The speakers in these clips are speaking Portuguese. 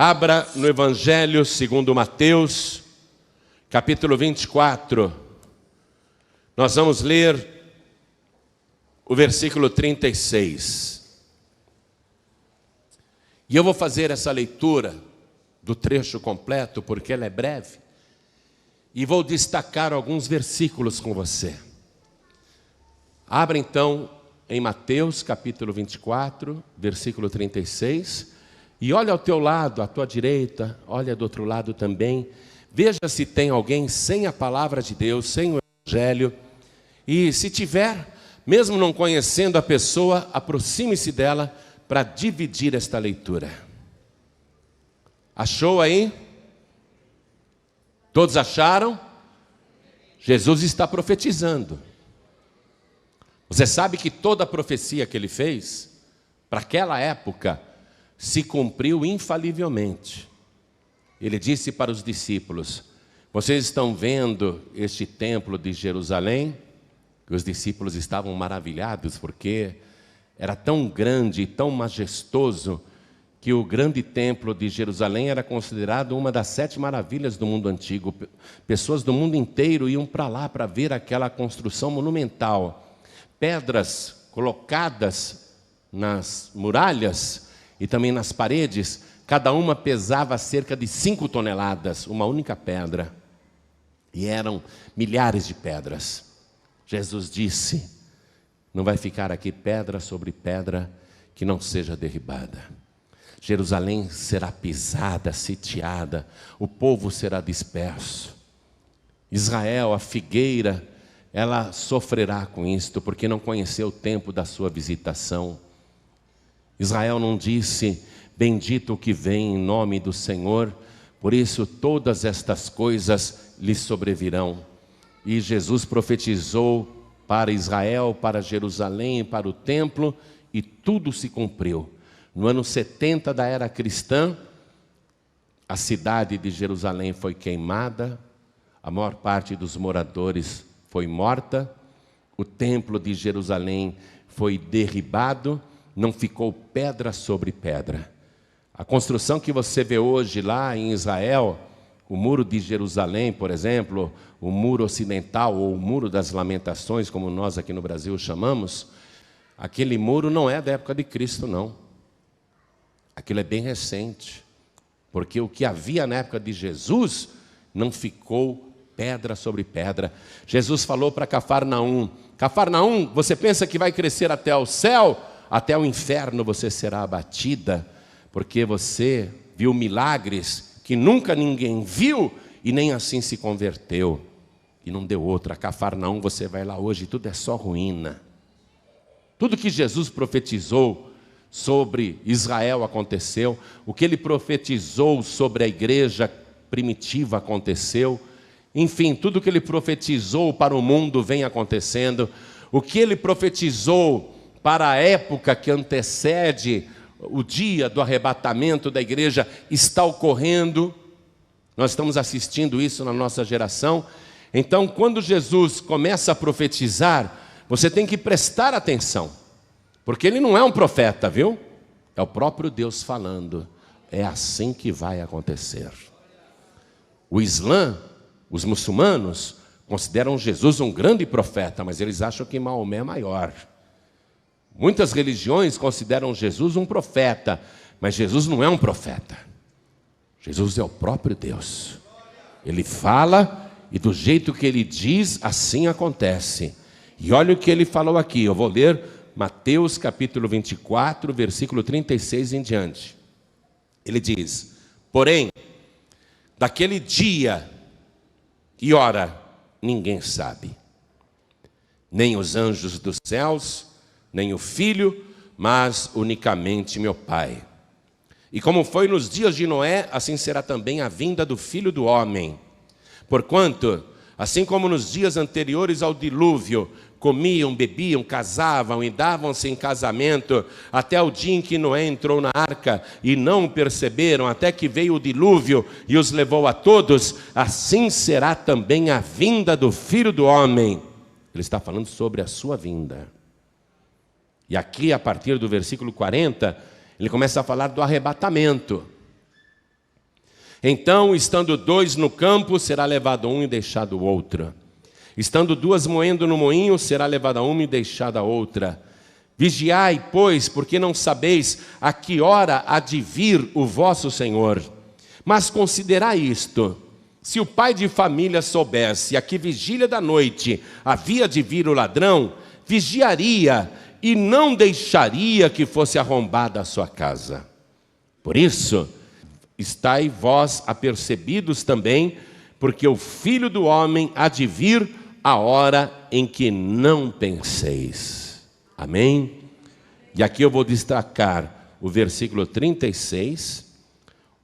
Abra no Evangelho segundo Mateus, capítulo 24. Nós vamos ler o versículo 36. E eu vou fazer essa leitura do trecho completo, porque ela é breve, e vou destacar alguns versículos com você. Abra então em Mateus, capítulo 24, versículo 36, e olha ao teu lado, à tua direita, olha do outro lado também, veja se tem alguém sem a palavra de Deus, sem o Evangelho, e se tiver, mesmo não conhecendo a pessoa, aproxime-se dela para dividir esta leitura. Achou aí? Todos acharam? Jesus está profetizando. Você sabe que toda a profecia que ele fez, para aquela época, se cumpriu infalivelmente. Ele disse para os discípulos: vocês estão vendo este templo de Jerusalém? E os discípulos estavam maravilhados, porque era tão grande e tão majestoso, que o grande templo de Jerusalém era considerado uma das 7 maravilhas do mundo antigo. Pessoas do mundo inteiro iam para lá para ver aquela construção monumental. Pedras colocadas nas muralhas e também nas paredes, cada uma pesava cerca de 5 toneladas, uma única pedra. E eram milhares de pedras. Jesus disse: não vai ficar aqui pedra sobre pedra que não seja derribada. Jerusalém será pisada, sitiada, o povo será disperso. Israel, a figueira, ela sofrerá com isto, porque não conheceu o tempo da sua visitação. Israel não disse: bendito o que vem em nome do Senhor, por isso todas estas coisas lhe sobrevirão. E Jesus profetizou para Israel, para Jerusalém, para o templo, e tudo se cumpriu. No ano 70 da era cristã, a cidade de Jerusalém foi queimada, a maior parte dos moradores foi morta, o templo de Jerusalém foi derribado, não ficou pedra sobre pedra. A construção que você vê hoje lá em Israel, o muro de Jerusalém, por exemplo, o muro ocidental, ou o muro das lamentações, como nós aqui no Brasil chamamos, aquele muro não é da época de Cristo, não. Aquilo é bem recente, porque o que havia na época de Jesus não ficou pedra sobre pedra. Jesus falou para Cafarnaum: Cafarnaum, você pensa que vai crescer até o céu? Até o inferno você será abatida, porque você viu milagres que nunca ninguém viu e nem assim se converteu. E não deu outra. Cafarnaum, você vai lá hoje, tudo é só ruína. Tudo que Jesus profetizou sobre Israel aconteceu, o que ele profetizou sobre a igreja primitiva aconteceu, enfim, tudo que ele profetizou para o mundo vem acontecendo, o que ele profetizou para a época que antecede o dia do arrebatamento da igreja está ocorrendo. Nós estamos assistindo isso na nossa geração. Então, quando Jesus começa a profetizar, você tem que prestar atenção, porque ele não é um profeta, viu? É o próprio Deus falando. É assim que vai acontecer. O Islã, os muçulmanos, consideram Jesus um grande profeta, mas eles acham que Maomé é maior. Muitas religiões consideram Jesus um profeta, mas Jesus não é um profeta. Jesus é o próprio Deus. Ele fala e do jeito que ele diz, assim acontece. E olha o que ele falou aqui, eu vou ler Mateus capítulo 24, versículo 36 em diante. Ele diz: porém, daquele dia e hora ninguém sabe, nem os anjos dos céus, nem o Filho, mas unicamente meu Pai. E como foi nos dias de Noé, assim será também a vinda do Filho do Homem. Porquanto, assim como nos dias anteriores ao dilúvio, comiam, bebiam, casavam e davam-se em casamento, até o dia em que Noé entrou na arca, e não o perceberam, até que veio o dilúvio e os levou a todos, assim será também a vinda do Filho do Homem. Ele está falando sobre a sua vinda. E aqui, a partir do versículo 40, ele começa a falar do arrebatamento. Então, estando 2 no campo, será levado um e deixado o outro. Estando 2 moendo no moinho, será levada uma e deixada a outra. Vigiai, pois, porque não sabeis a que hora há de vir o vosso Senhor. Mas considerai isto: se o pai de família soubesse a que vigília da noite havia de vir o ladrão, vigiaria e não deixaria que fosse arrombada a sua casa. Por isso, estai vós apercebidos também, porque o Filho do Homem há de vir a hora em que não penseis. Amém? E aqui eu vou destacar o versículo 36,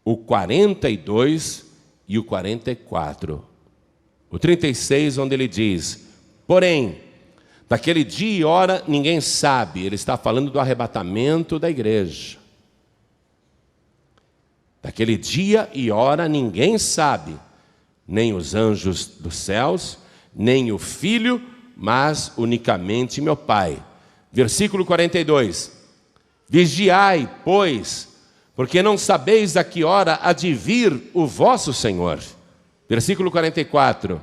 o 42 e o 44. O 36, onde ele diz: porém, daquele dia e hora ninguém sabe. Ele está falando do arrebatamento da igreja. Daquele dia e hora ninguém sabe, nem os anjos dos céus, nem o Filho, mas unicamente meu Pai. Versículo 42. Vigiai, pois, porque não sabeis a que hora há de vir o vosso Senhor. Versículo 44.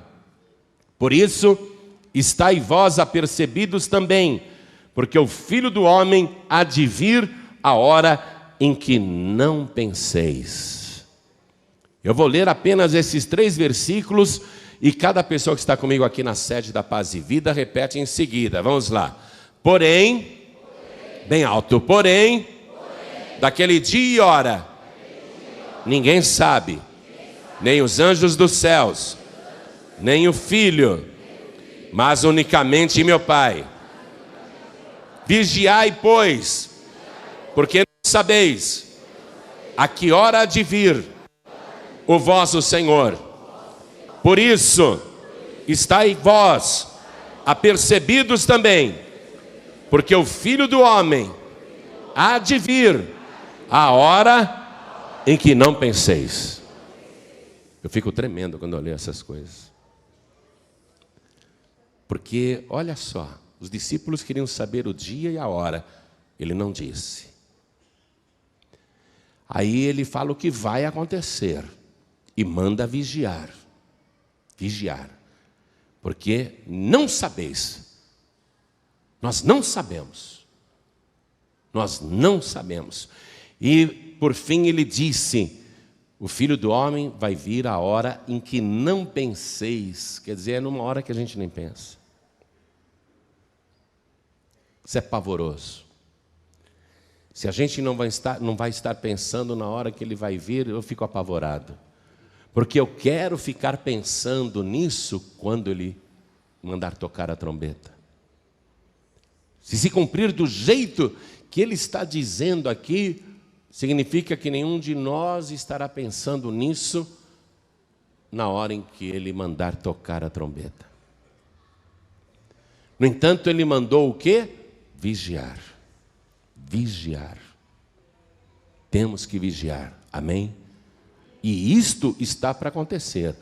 Por isso, estai vós apercebidos também, porque o Filho do Homem há de vir a hora em que não penseis. Eu vou ler apenas esses 3 versículos e cada pessoa que está comigo aqui na sede da Paz e Vida repete em seguida. Vamos lá. Porém, bem alto, porém, daquele dia e hora, ninguém sabe, nem os anjos dos céus, nem o Filho, mas unicamente meu Pai. Vigiai, pois, porque não sabeis a que hora há de vir o vosso Senhor. Por isso, estai vós apercebidos também, porque o Filho do Homem há de vir a hora em que não penseis. Eu fico tremendo quando eu leio essas coisas. Porque, olha só, os discípulos queriam saber o dia e a hora. Ele não disse. Aí ele fala o que vai acontecer e manda vigiar. Vigiar. Porque não sabeis. Nós não sabemos. Nós não sabemos. E, por fim, ele disse: o Filho do Homem vai vir a hora em que não penseis. Quer dizer, é numa hora que a gente nem pensa. Isso é pavoroso. Se a gente não vai estar pensando na hora que ele vai vir, eu fico apavorado. Porque eu quero ficar pensando nisso quando ele mandar tocar a trombeta. Se cumprir do jeito que ele está dizendo aqui, significa que nenhum de nós estará pensando nisso na hora em que ele mandar tocar a trombeta. No entanto, ele mandou o quê? Vigiar. Vigiar. Temos que vigiar. Amém? E isto está para acontecer.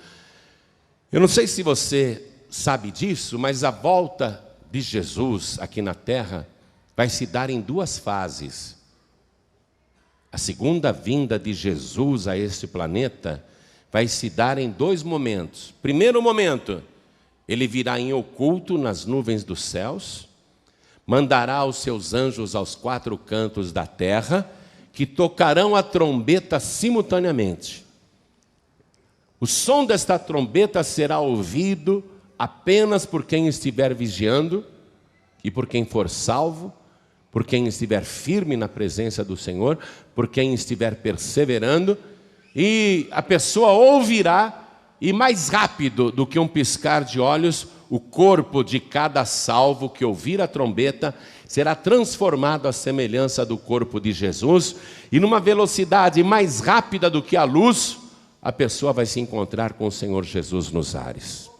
Eu não sei se você sabe disso, mas a volta de Jesus aqui na terra vai se dar em 2 fases. A segunda vinda de Jesus a este planeta vai se dar em 2 momentos. Primeiro momento, ele virá em oculto nas nuvens dos céus, mandará os seus anjos aos 4 cantos da terra, que tocarão a trombeta simultaneamente. O som desta trombeta será ouvido apenas por quem estiver vigiando e por quem for salvo, por quem estiver firme na presença do Senhor, por quem estiver perseverando, e a pessoa ouvirá, e mais rápido do que um piscar de olhos, o corpo de cada salvo que ouvir a trombeta será transformado à semelhança do corpo de Jesus, e numa velocidade mais rápida do que a luz, a pessoa vai se encontrar com o Senhor Jesus nos ares.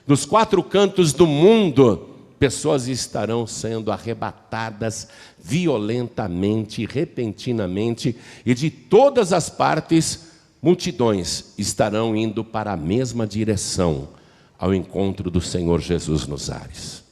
Dos 4 cantos do mundo, pessoas estarão sendo arrebatadas violentamente, repentinamente, e de todas as partes, multidões estarão indo para a mesma direção, ao encontro do Senhor Jesus nos ares.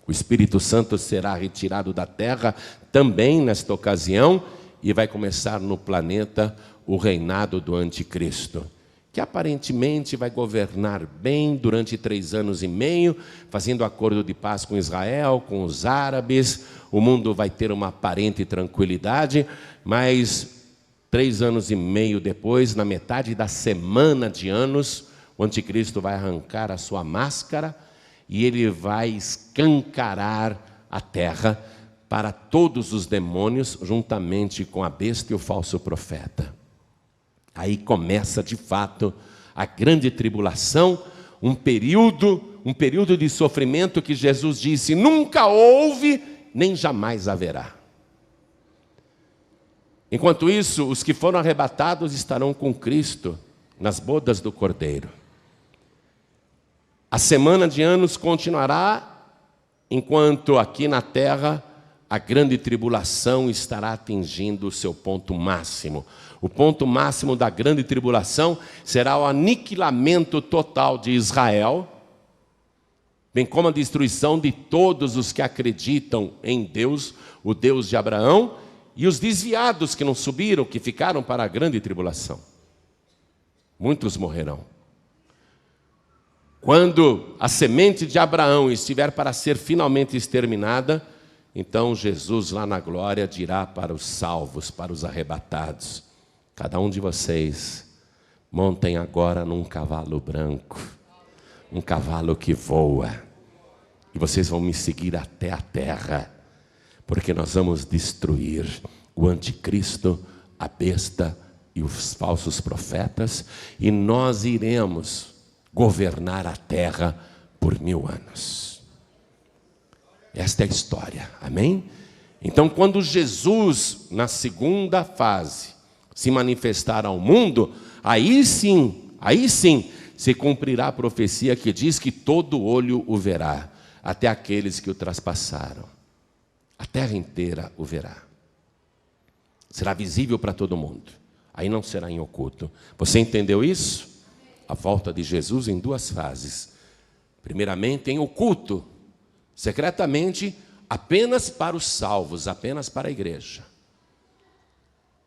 O Espírito Santo será retirado da terra também nesta ocasião, e vai começar no planeta o reinado do anticristo, que aparentemente vai governar bem durante 3 anos e meio, fazendo acordo de paz com Israel, com os árabes. O mundo vai ter uma aparente tranquilidade, mas 3 anos e meio depois, na metade da semana de anos, o anticristo vai arrancar a sua máscara e ele vai escancarar a terra para todos os demônios, juntamente com a besta e o falso profeta. Aí começa de fato a grande tribulação, um período de sofrimento que Jesus disse: nunca houve, nem jamais haverá. Enquanto isso, os que foram arrebatados estarão com Cristo nas bodas do Cordeiro. A semana de anos continuará, enquanto aqui na terra a grande tribulação estará atingindo o seu ponto máximo. O ponto máximo da grande tribulação será o aniquilamento total de Israel, bem como a destruição de todos os que acreditam em Deus, o Deus de Abraão, e os desviados que não subiram, que ficaram para a grande tribulação. Muitos morrerão. Quando a semente de Abraão estiver para ser finalmente exterminada, então Jesus lá na glória dirá para os salvos, para os arrebatados: cada um de vocês montem agora num cavalo branco, um cavalo que voa, e vocês vão me seguir até a terra, porque nós vamos destruir o anticristo, a besta e os falsos profetas, e nós iremos governar a terra por 1000 anos. Esta é a história, amém? Então, quando Jesus, na segunda fase, se manifestar ao mundo, aí sim, se cumprirá a profecia que diz que todo olho o verá, até aqueles que o traspassaram. A terra inteira o verá. Será visível para todo mundo. Aí não será em oculto. Você entendeu isso? A volta de Jesus em 2 fases. Primeiramente em oculto, secretamente, apenas para os salvos, apenas para a igreja.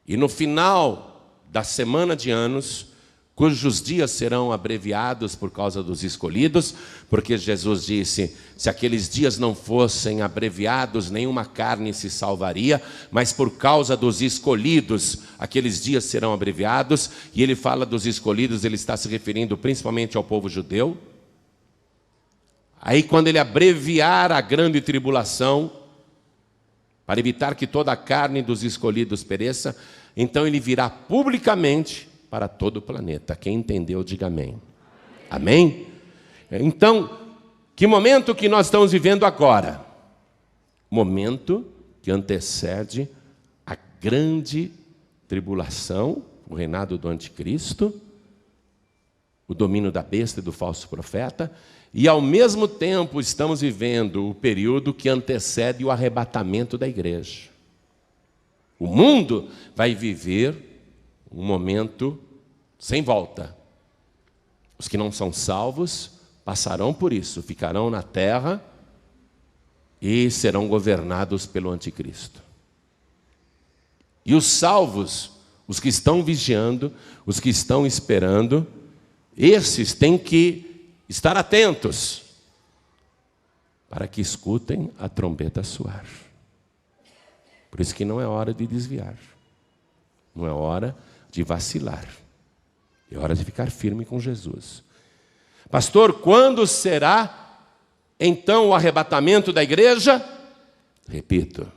E no final da semana de anos, cujos dias serão abreviados por causa dos escolhidos, porque Jesus disse: se aqueles dias não fossem abreviados, nenhuma carne se salvaria, mas por causa dos escolhidos, aqueles dias serão abreviados. E ele fala dos escolhidos, ele está se referindo principalmente ao povo judeu. Aí quando ele abreviar a grande tribulação, para evitar que toda a carne dos escolhidos pereça, então ele virá publicamente para todo o planeta. Quem entendeu, diga amém. Amém? Então, que momento que nós estamos vivendo agora? Momento que antecede a grande tribulação, o reinado do anticristo, o domínio da besta e do falso profeta, e ao mesmo tempo estamos vivendo o período que antecede o arrebatamento da igreja. O mundo vai viver um momento sem volta. Os que não são salvos passarão por isso, ficarão na terra e serão governados pelo anticristo. E os salvos, os que estão vigiando, os que estão esperando, esses têm que estar atentos para que escutem a trombeta soar. Por isso que não é hora de desviar, não é hora de vacilar, é hora de ficar firme com Jesus. Pastor, quando será então o arrebatamento da igreja? Repito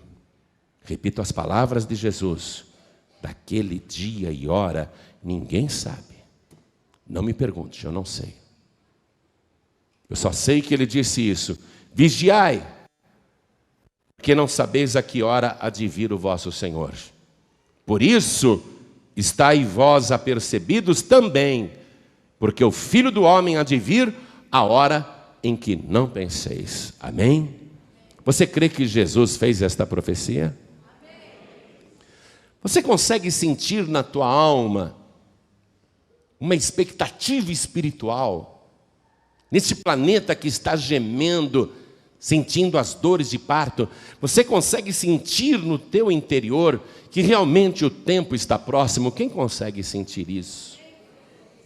as palavras de Jesus: daquele dia e hora ninguém sabe. Não me pergunte, eu não sei. Eu só sei que ele disse isso: vigiai, porque não sabeis a que hora há de vir o vosso Senhor. Por isso, estai vós apercebidos também, porque o Filho do Homem há de vir a hora em que não penseis. Amém? Você crê que Jesus fez esta profecia? Você consegue sentir na tua alma uma expectativa espiritual nesse planeta que está gemendo sentindo as dores de parto? Você consegue sentir no teu interior que realmente o tempo está próximo? Quem consegue sentir isso?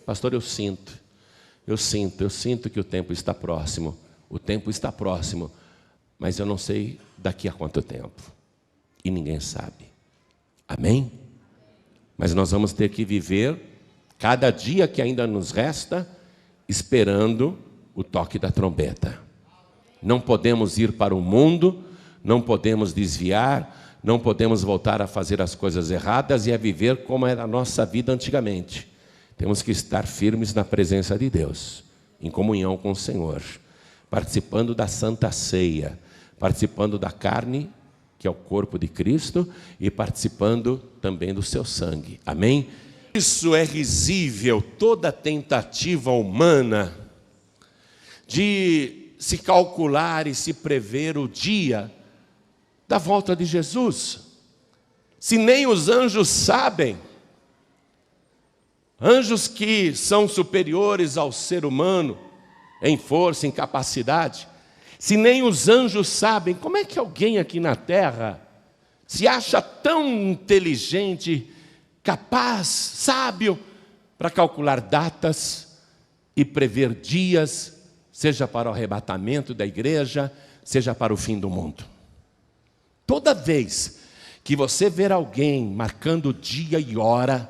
Pastor, eu sinto que o tempo está próximo. O tempo está próximo, mas eu não sei daqui a quanto tempo. E ninguém sabe. Amém? Mas nós vamos ter que viver cada dia que ainda nos resta, esperando o toque da trombeta. Não podemos ir para o mundo, não podemos desviar, não podemos voltar a fazer as coisas erradas e a viver como era a nossa vida antigamente. Temos que estar firmes na presença de Deus, em comunhão com o Senhor, participando da Santa Ceia, participando da carne, que é o corpo de Cristo, e participando também do seu sangue. Amém? Isso é risível, toda tentativa humana de se calcular e se prever o dia da volta de Jesus. Se nem os anjos sabem, anjos que são superiores ao ser humano em força, em capacidade, se nem os anjos sabem, como é que alguém aqui na terra se acha tão inteligente, capaz, sábio, para calcular datas e prever dias, seja para o arrebatamento da igreja, seja para o fim do mundo? Toda vez que você ver alguém marcando dia e hora,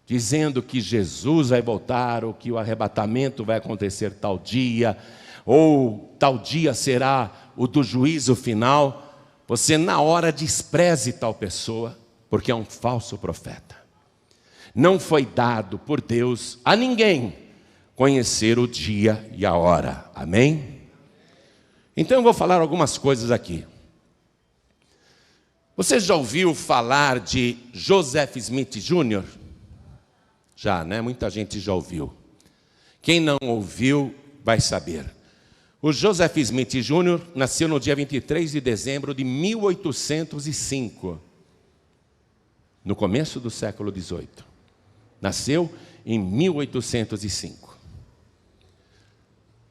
dizendo que Jesus vai voltar, ou que o arrebatamento vai acontecer tal dia, ou tal dia será o do juízo final, você na hora despreze tal pessoa, porque é um falso profeta. Não foi dado por Deus a ninguém conhecer o dia e a hora. Amém? Então eu vou falar algumas coisas aqui. Você já ouviu falar de Joseph Smith Jr.? Já, né? Muita gente já ouviu. Quem não ouviu vai saber. O Joseph Smith Jr. nasceu no dia 23 de dezembro de 1805, no começo do século XVIII. Nasceu em 1805.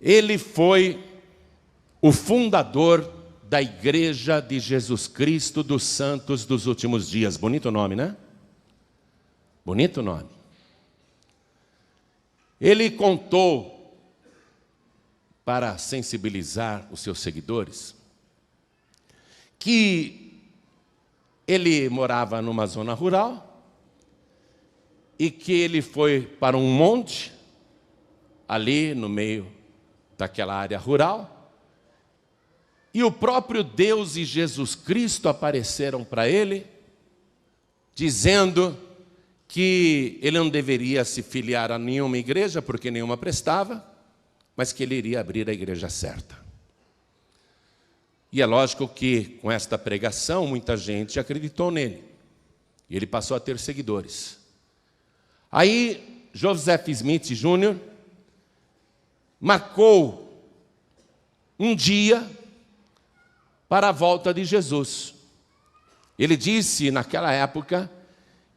Ele foi o fundador da Igreja de Jesus Cristo dos Santos dos Últimos Dias. Bonito nome, né? Bonito nome. Ele contou, para sensibilizar os seus seguidores, que ele morava numa zona rural e que ele foi para um monte, ali no meio daquela área rural, e o próprio Deus e Jesus Cristo apareceram para ele, dizendo que ele não deveria se filiar a nenhuma igreja, porque nenhuma prestava, mas que ele iria abrir a igreja certa. E é lógico que com esta pregação muita gente acreditou nele. E ele passou a ter seguidores. Aí Joseph Smith Jr. marcou um dia para a volta de Jesus. Ele disse naquela época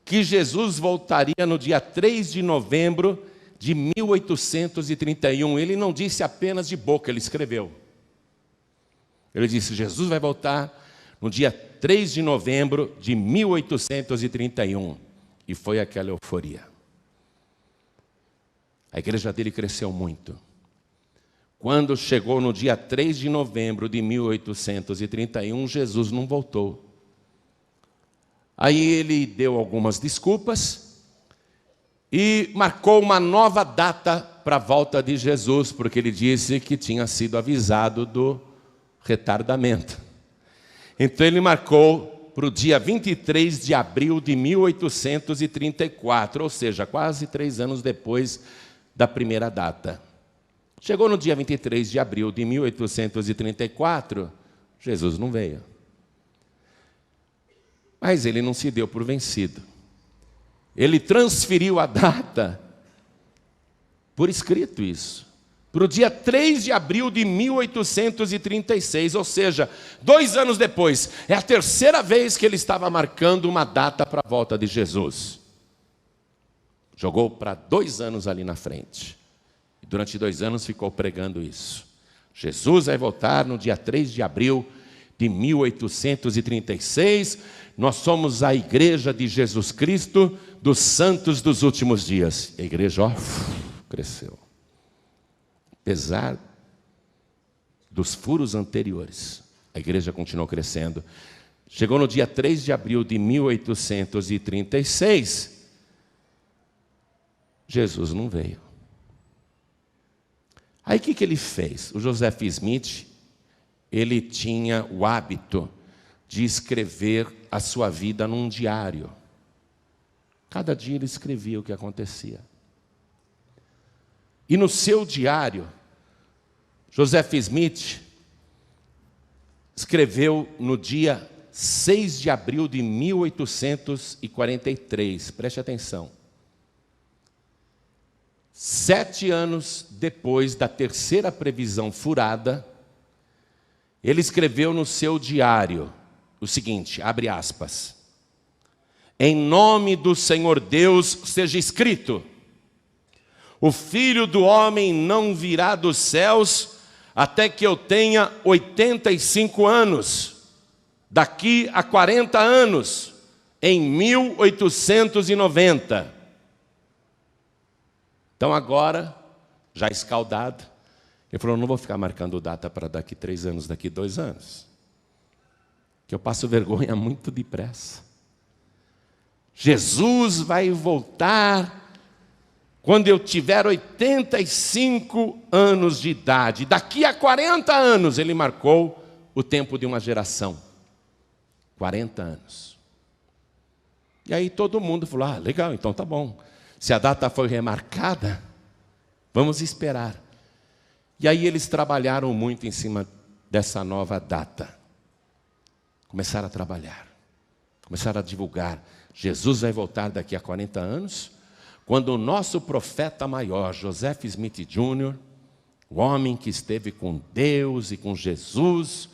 que Jesus voltaria no dia 3 de novembro de 1831. Ele não disse apenas de boca, ele escreveu. Ele disse: Jesus vai voltar no dia 3 de novembro de 1831. E foi aquela euforia. A igreja dele cresceu muito. Quando chegou no dia 3 de novembro de 1831, Jesus não voltou. Aí ele deu algumas desculpas e marcou uma nova data para a volta de Jesus, porque ele disse que tinha sido avisado do retardamento. Então ele marcou para o dia 23 de abril de 1834, ou seja, quase 3 anos depois da primeira data. Chegou no dia 23 de abril de 1834, Jesus não veio. Mas ele não se deu por vencido. Ele transferiu a data, por escrito isso, para o dia 3 de abril de 1836, ou seja, 2 anos depois. É a terceira vez que ele estava marcando uma data para a volta de Jesus. Jogou para 2 anos ali na frente. E durante 2 anos ficou pregando isso. Jesus vai voltar no dia 3 de abril de 1836. Nós somos a igreja de Jesus Cristo dos santos dos últimos dias. A igreja, cresceu. Apesar dos furos anteriores, a igreja continuou crescendo. Chegou no dia 3 de abril de 1836, Jesus não veio. Aí o que ele fez? O Joseph Smith, ele tinha o hábito de escrever a sua vida num diário. Cada dia ele escrevia o que acontecia. E no seu diário, Joseph Smith escreveu no dia 6 de abril de 1843, preste atenção. 7 anos depois da terceira previsão furada, ele escreveu no seu diário o seguinte, abre aspas: em nome do Senhor Deus seja escrito: o Filho do Homem não virá dos céus até que eu tenha 85 anos, daqui a 40 anos, em 1890. Então agora, já escaldado, ele falou, não vou ficar marcando data para daqui 3 anos, daqui 2 anos, que eu passo vergonha muito depressa. Jesus vai voltar quando eu tiver 85 anos de idade. Daqui a 40 anos, ele marcou o tempo de uma geração. 40 anos. E aí todo mundo falou, legal, então tá bom. Se a data foi remarcada, vamos esperar. E aí eles trabalharam muito em cima dessa nova data. Começaram a trabalhar. Começaram a divulgar. Jesus vai voltar daqui a 40 anos, quando o nosso profeta maior, Joseph Smith Jr., o homem que esteve com Deus e com Jesus,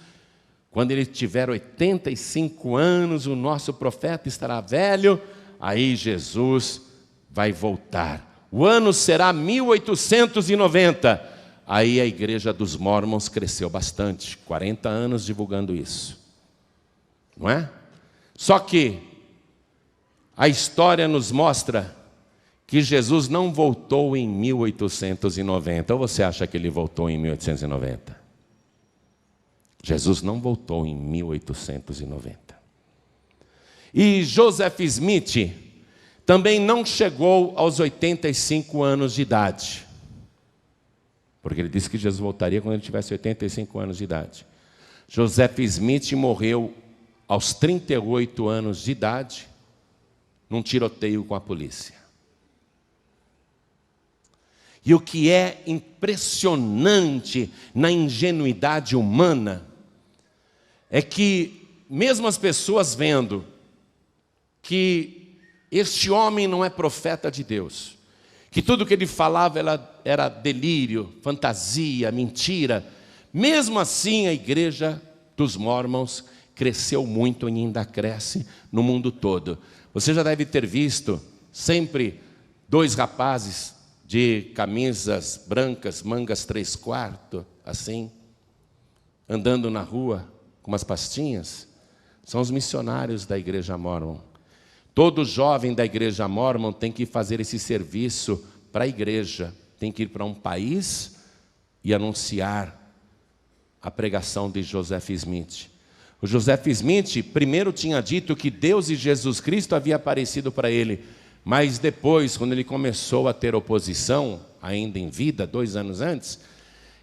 quando ele tiver 85 anos, o nosso profeta estará velho, aí Jesus vai voltar. O ano será 1890. Aí a igreja dos Mormons cresceu bastante, 40 anos divulgando isso. Não é? Só que a história nos mostra que Jesus não voltou em 1890. Ou você acha que ele voltou em 1890? Jesus não voltou em 1890. E Joseph Smith também não chegou aos 85 anos de idade. Porque ele disse que Jesus voltaria quando ele tivesse 85 anos de idade. Joseph Smith morreu aos 38 anos de idade, num tiroteio com a polícia. E o que é impressionante na ingenuidade humana é que, mesmo as pessoas vendo que este homem não é profeta de Deus, que tudo que ele falava era delírio, fantasia, mentira, mesmo assim a igreja dos Mormons cresceu muito e ainda cresce no mundo todo. Você já deve ter visto sempre 2 rapazes de camisas brancas, mangas 3/4, assim, andando na rua com umas pastinhas. São os missionários da igreja Mormon. Todo jovem da igreja Mormon tem que fazer esse serviço para a igreja. Tem que ir para um país e anunciar a pregação de Joseph Smith. O Joseph Smith primeiro tinha dito que Deus e Jesus Cristo havia aparecido para ele, mas depois, quando ele começou a ter oposição, ainda em vida, 2 anos antes,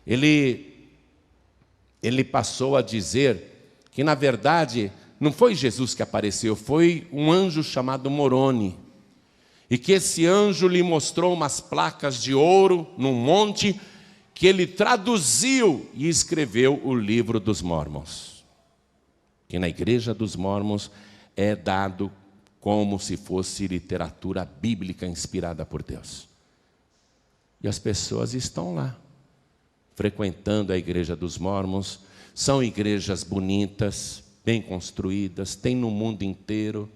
ele passou a dizer que, na verdade, não foi Jesus que apareceu, foi um anjo chamado Moroni. E que esse anjo lhe mostrou umas placas de ouro num monte, que ele traduziu e escreveu o livro dos Mormons. Que na igreja dos Mormons é dado como se fosse literatura bíblica inspirada por Deus. E as pessoas estão lá, frequentando a igreja dos Mormons. São igrejas bonitas, bem construídas, tem no mundo inteiro.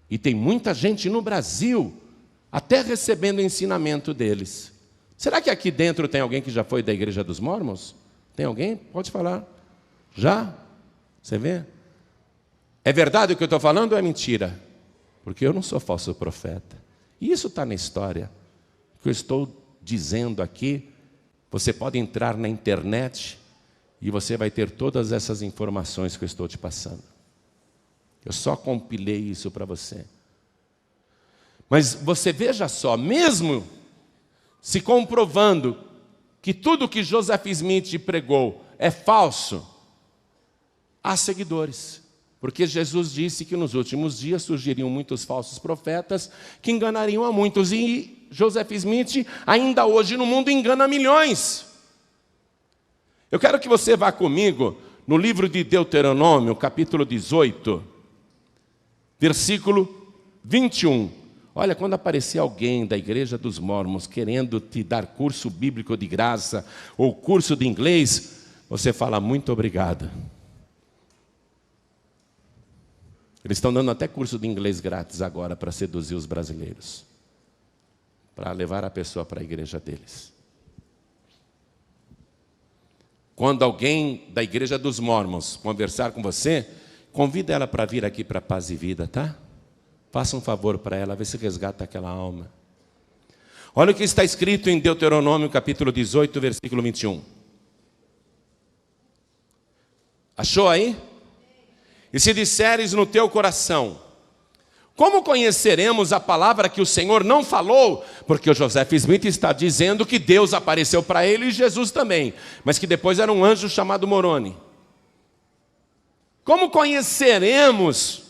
E tem muita gente no Brasil, até recebendo o ensinamento deles. Será que aqui dentro tem alguém que já foi da Igreja dos Mórmons? Tem alguém? Pode falar. Já? Você vê? É verdade o que eu estou falando ou é mentira? Porque eu não sou falso profeta. E isso está na história. O que eu estou dizendo aqui, você pode entrar na internet e você vai ter todas essas informações que eu estou te passando. Eu só compilei isso para você. Mas você veja só, mesmo se comprovando que tudo que Joseph Smith pregou é falso, há seguidores. Porque Jesus disse que nos últimos dias surgiriam muitos falsos profetas que enganariam a muitos. E Joseph Smith, ainda hoje no mundo, engana milhões. Eu quero que você vá comigo no livro de Deuteronômio, capítulo 18, versículo 21. Olha, quando aparecer alguém da Igreja dos Mórmons querendo te dar curso bíblico de graça ou curso de inglês, você fala muito obrigado. Eles estão dando até curso de inglês grátis agora para seduzir os brasileiros, para levar a pessoa para a igreja deles. Quando alguém da Igreja dos Mórmons conversar com você, convida ela para vir aqui para Paz e Vida, tá? Faça um favor para ela, vê se resgata aquela alma. Olha o que está escrito em Deuteronômio, capítulo 18, versículo 21. Achou aí? E se disseres no teu coração, como conheceremos a palavra que o Senhor não falou? Porque o Joseph Smith está dizendo que Deus apareceu para ele e Jesus também, mas que depois era um anjo chamado Moroni. Como conheceremos,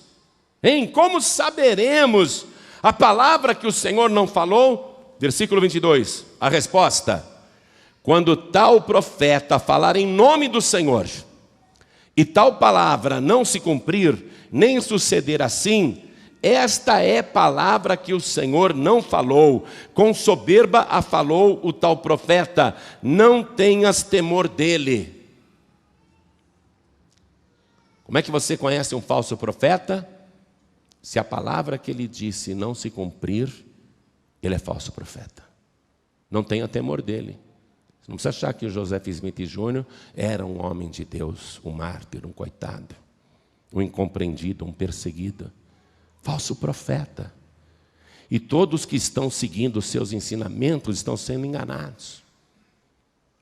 hein? Como saberemos a palavra que o Senhor não falou? Versículo 22, a resposta: quando tal profeta falar em nome do Senhor, e tal palavra não se cumprir, nem suceder assim, esta é palavra que o Senhor não falou, com soberba a falou o tal profeta, não tenhas temor dele. Como é que você conhece um falso profeta? Se a palavra que ele disse não se cumprir, ele é falso profeta. Não tenha temor dele. Você não precisa achar que o Joseph Smith Jr. era um homem de Deus, um mártir, um coitado, um incompreendido, um perseguido. Falso profeta. E todos que estão seguindo os seus ensinamentos estão sendo enganados.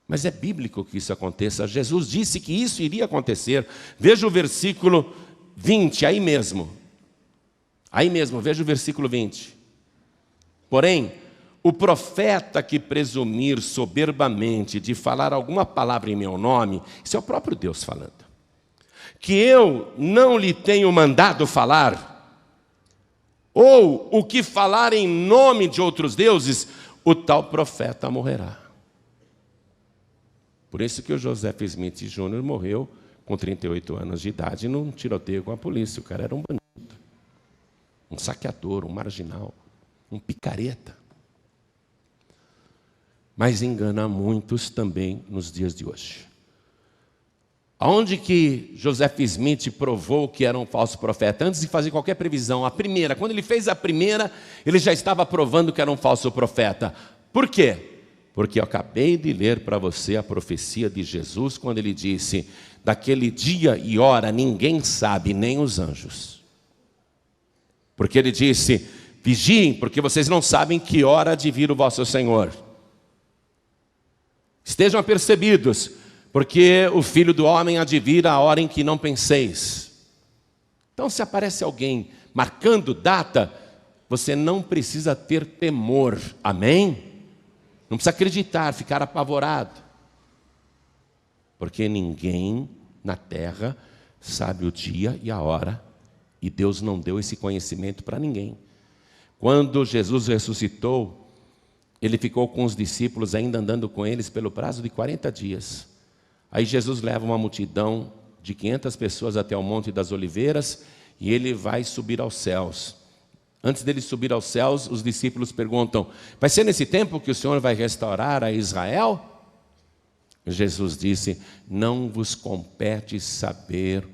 Mas é bíblico que isso aconteça. Jesus disse que isso iria acontecer. Veja o versículo 20, aí mesmo. Aí mesmo, veja o versículo 20. Porém, o profeta que presumir soberbamente de falar alguma palavra em meu nome, isso é o próprio Deus falando, que eu não lhe tenho mandado falar, ou o que falar em nome de outros deuses, o tal profeta morrerá. Por isso que o Joseph Smith Jr. morreu com 38 anos de idade num tiroteio com a polícia. O cara era um bandido, um saqueador, um marginal, um picareta. Mas engana muitos também nos dias de hoje. Aonde que Joseph Smith provou que era um falso profeta? Antes de fazer qualquer previsão, a primeira, quando ele fez a primeira, ele já estava provando que era um falso profeta. Por quê? Porque eu acabei de ler para você a profecia de Jesus, quando ele disse, daquele dia e hora ninguém sabe, nem os anjos. Porque ele disse, vigiem, porque vocês não sabem que hora há de vir o vosso Senhor. Estejam apercebidos, porque o Filho do Homem há de vir a hora em que não penseis. Então, se aparece alguém marcando data, você não precisa ter temor, amém? Não precisa acreditar, ficar apavorado. Porque ninguém na terra sabe o dia e a hora, e Deus não deu esse conhecimento para ninguém. Quando Jesus ressuscitou, ele ficou com os discípulos ainda andando com eles pelo prazo de 40 dias. Aí Jesus leva uma multidão de 500 pessoas até o Monte das Oliveiras e ele vai subir aos céus. Antes dele subir aos céus, os discípulos perguntam, vai ser nesse tempo que o Senhor vai restaurar a Israel? Jesus disse, não vos compete saber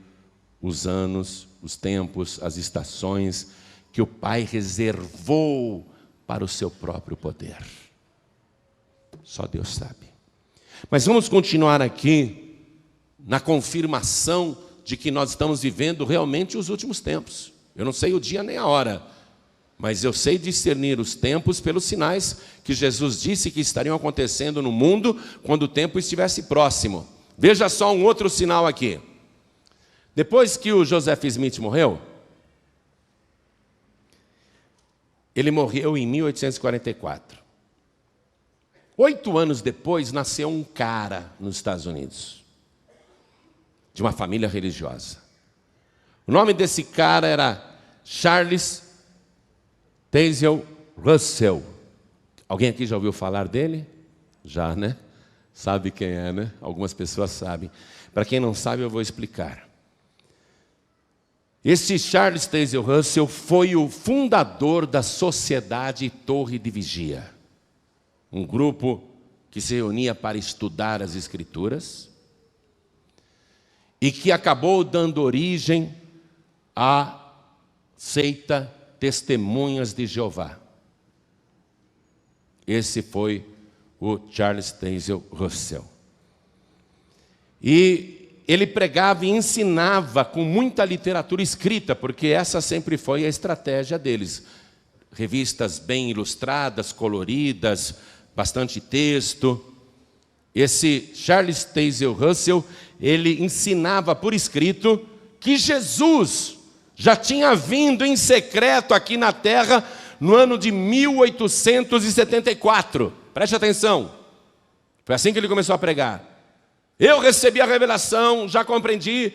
os anos, os tempos, as estações que o Pai reservou para o seu próprio poder. Só Deus sabe. Mas vamos continuar aqui na confirmação de que nós estamos vivendo realmente os últimos tempos. Eu não sei o dia nem a hora, mas eu sei discernir os tempos pelos sinais que Jesus disse que estariam acontecendo no mundo quando o tempo estivesse próximo. Veja só um outro sinal aqui. Depois que o Joseph Smith morreu, ele morreu em 1844. 8 anos depois, nasceu um cara nos Estados Unidos, de uma família religiosa. O nome desse cara era Charles Taze Russell. Alguém aqui já ouviu falar dele? Já, né? Sabe quem é, né? Algumas pessoas sabem. Para quem não sabe, eu vou explicar. Esse Charles Taze Russell foi o fundador da Sociedade Torre de Vigia, um grupo que se reunia para estudar as Escrituras e que acabou dando origem à seita Testemunhas de Jeová. Esse foi o Charles Taze Russell. E ele pregava e ensinava com muita literatura escrita, porque essa sempre foi a estratégia deles. Revistas bem ilustradas, coloridas, bastante texto. Esse Charles Taze Russell, ele ensinava por escrito que Jesus já tinha vindo em secreto aqui na terra no ano de 1874. Preste atenção. Foi assim que ele começou a pregar. Eu recebi a revelação, já compreendi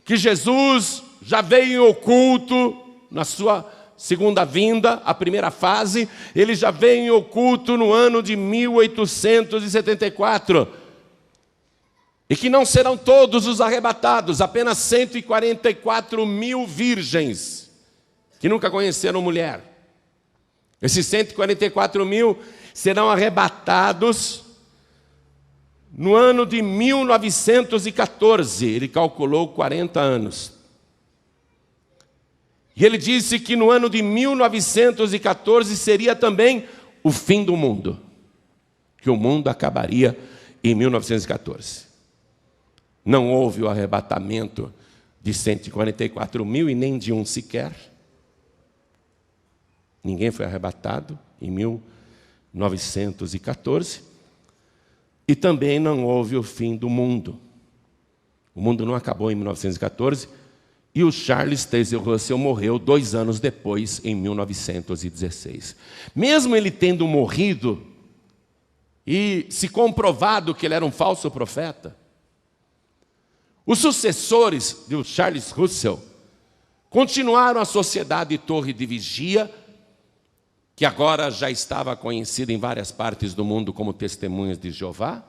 que Jesus já veio em oculto na sua segunda vinda, a primeira fase. Ele já veio em oculto no ano de 1874. E que não serão todos os arrebatados, apenas 144 mil virgens, que nunca conheceram mulher. Esses 144 mil serão arrebatados no ano de 1914. Ele calculou 40 anos. E ele disse que no ano de 1914 seria também o fim do mundo, que o mundo acabaria em 1914. Não houve o arrebatamento de 144 mil e nem de um sequer. Ninguém foi arrebatado em 1914. E também não houve o fim do mundo. O mundo não acabou em 1914. E o Charles Taze Russell morreu 2 anos depois, em 1916. Mesmo ele tendo morrido e se comprovado que ele era um falso profeta, os sucessores de Charles Russell continuaram a Sociedade Torre de Vigia, que agora já estava conhecida em várias partes do mundo como Testemunhas de Jeová.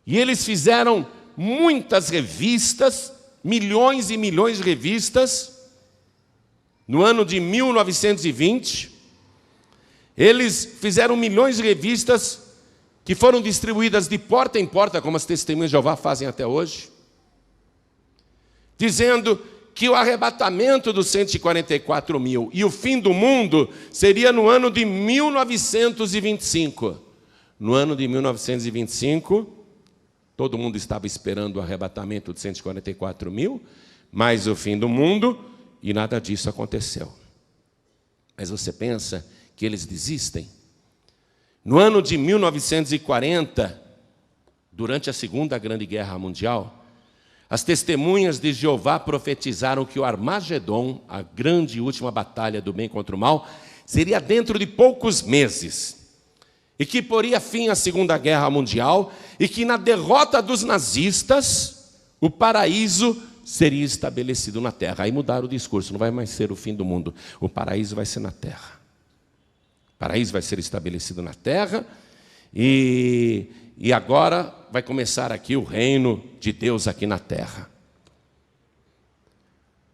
E eles fizeram muitas revistas, milhões e milhões de revistas. No ano de 1920, eles fizeram milhões de revistas que foram distribuídas de porta em porta, como as Testemunhas de Jeová fazem até hoje, dizendo que o arrebatamento dos 144 mil e o fim do mundo seria no ano de 1925. No ano de 1925, todo mundo estava esperando o arrebatamento de 144 mil, mas o fim do mundo, e nada disso aconteceu. Mas você pensa que eles desistem? No ano de 1940, durante a Segunda Grande Guerra Mundial, as Testemunhas de Jeová profetizaram que o Armagedon, a grande e última batalha do bem contra o mal, seria dentro de poucos meses, e que poria fim à Segunda Guerra Mundial, e que na derrota dos nazistas, o paraíso seria estabelecido na terra. Aí mudaram o discurso, não vai mais ser o fim do mundo, o paraíso vai ser na terra. O paraíso vai ser estabelecido na terra, e agora vai começar aqui o reino de Deus aqui na terra.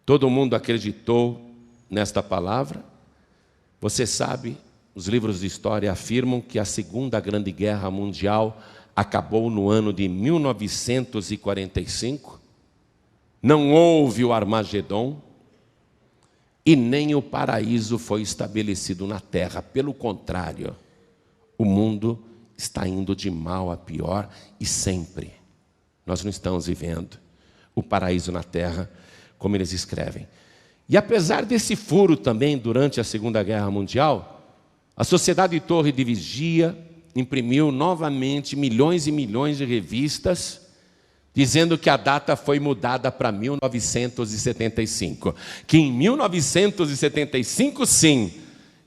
Todo mundo acreditou nesta palavra. Você sabe, os livros de história afirmam que a Segunda Grande Guerra Mundial acabou no ano de 1945. Não houve o Armagedon e nem o paraíso foi estabelecido na terra. Pelo contrário, o mundo está indo de mal a pior e sempre. Nós não estamos vivendo o paraíso na terra, como eles escrevem. E apesar desse furo também, durante a Segunda Guerra Mundial, a Sociedade Torre de Vigia imprimiu novamente milhões e milhões de revistas, dizendo que a data foi mudada para 1975. Que em 1975, sim,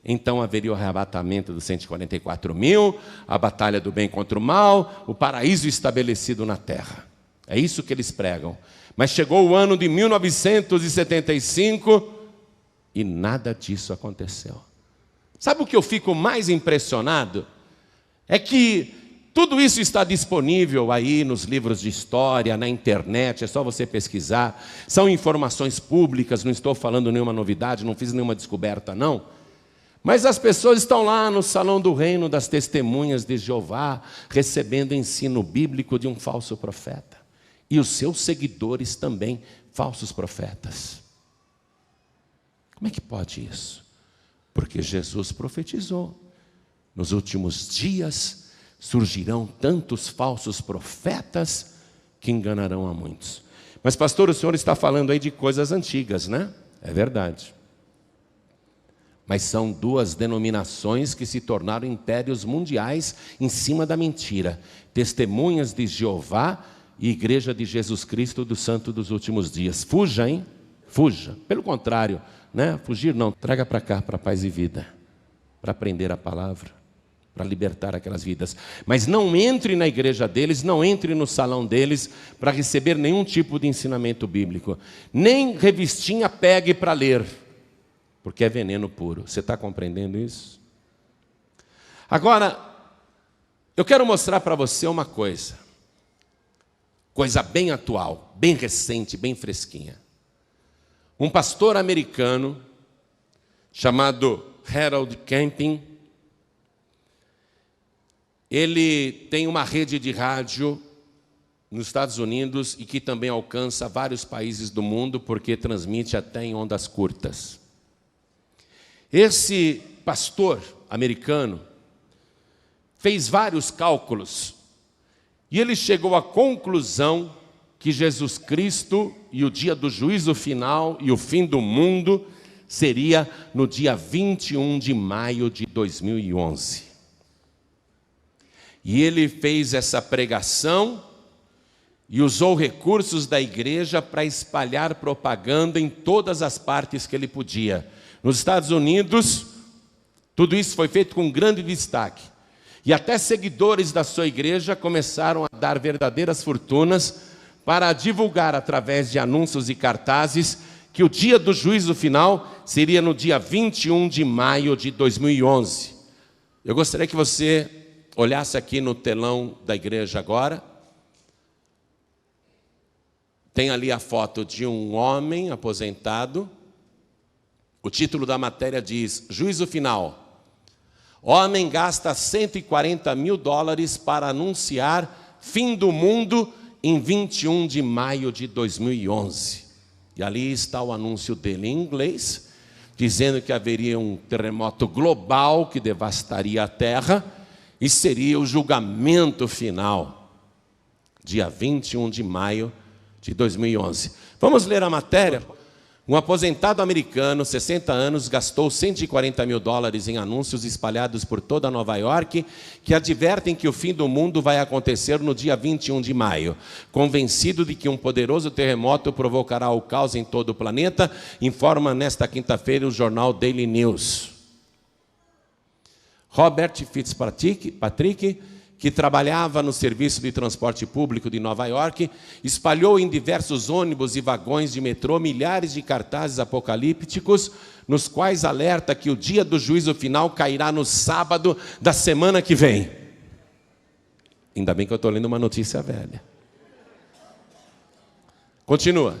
então haveria o arrebatamento dos 144.000, a batalha do bem contra o mal, o paraíso estabelecido na terra. É isso que eles pregam. Mas chegou o ano de 1975 e nada disso aconteceu. Sabe o que eu fico mais impressionado? É que tudo isso está disponível aí nos livros de história, na internet, é só você pesquisar. São informações públicas, não estou falando nenhuma novidade, não fiz nenhuma descoberta, não. Mas as pessoas estão lá no salão do reino das testemunhas de Jeová, recebendo ensino bíblico de um falso profeta. E os seus seguidores também, falsos profetas. Como é que pode isso? Porque Jesus profetizou. Nos últimos dias surgirão tantos falsos profetas que enganarão a muitos. Mas pastor, o senhor está falando aí de coisas antigas, né? É verdade. Mas são duas denominações que se tornaram impérios mundiais em cima da mentira. Testemunhas de Jeová e Igreja de Jesus Cristo do Santo dos Últimos Dias. Fuja, hein? Fuja. Pelo contrário, né? Fugir não. Traga para cá, para Paz e Vida, para aprender a palavra, para libertar aquelas vidas. Mas não entre na igreja deles, não entre no salão deles para receber nenhum tipo de ensinamento bíblico. Nem revistinha pegue para ler, porque é veneno puro. Você está compreendendo isso? Agora, eu quero mostrar para você uma coisa bem atual, bem recente, bem fresquinha. Um pastor americano chamado Harold Camping, ele tem uma rede de rádio nos Estados Unidos e que também alcança vários países do mundo, porque transmite até em ondas curtas. Esse pastor americano fez vários cálculos e ele chegou à conclusão que Jesus Cristo e o dia do juízo final e o fim do mundo seria no dia 21 de maio de 2011. E ele fez essa pregação e usou recursos da igreja para espalhar propaganda em todas as partes que ele podia. Nos Estados Unidos, tudo isso foi feito com grande destaque. E até seguidores da sua igreja começaram a dar verdadeiras fortunas para divulgar através de anúncios e cartazes que o dia do juízo final seria no dia 21 de maio de 2011. Eu gostaria que você olhasse aqui no telão da igreja agora. Tem ali a foto de um homem aposentado. O título da matéria diz: Juízo final. Homem gasta $140.000 para anunciar fim do mundo em 21 de maio de 2011. E ali está o anúncio dele em inglês, dizendo que haveria um terremoto global que devastaria a terra e seria o julgamento final, dia 21 de maio de 2011. Vamos ler a matéria? Um aposentado americano, 60 anos, gastou $140.000 em anúncios espalhados por toda Nova York, que advertem que o fim do mundo vai acontecer no dia 21 de maio. Convencido de que um poderoso terremoto provocará o caos em todo o planeta, informa nesta quinta-feira o jornal Daily News. Robert Fitzpatrick, que trabalhava no serviço de transporte público de Nova York, espalhou em diversos ônibus e vagões de metrô milhares de cartazes apocalípticos, nos quais alerta que o dia do juízo final cairá no sábado da semana que vem. Ainda bem que eu estou lendo uma notícia velha. Continua.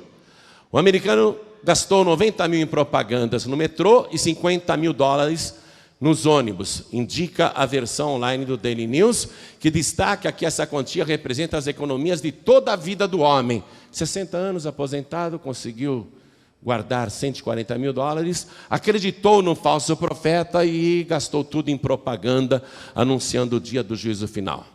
O americano gastou $90.000 em propagandas no metrô e $50.000 nos ônibus. Indica a versão online do Daily News, que destaca que essa quantia representa as economias de toda a vida do homem. 60 anos, aposentado, conseguiu guardar 140 mil dólares, acreditou no falso profeta e gastou tudo em propaganda, anunciando o dia do juízo final.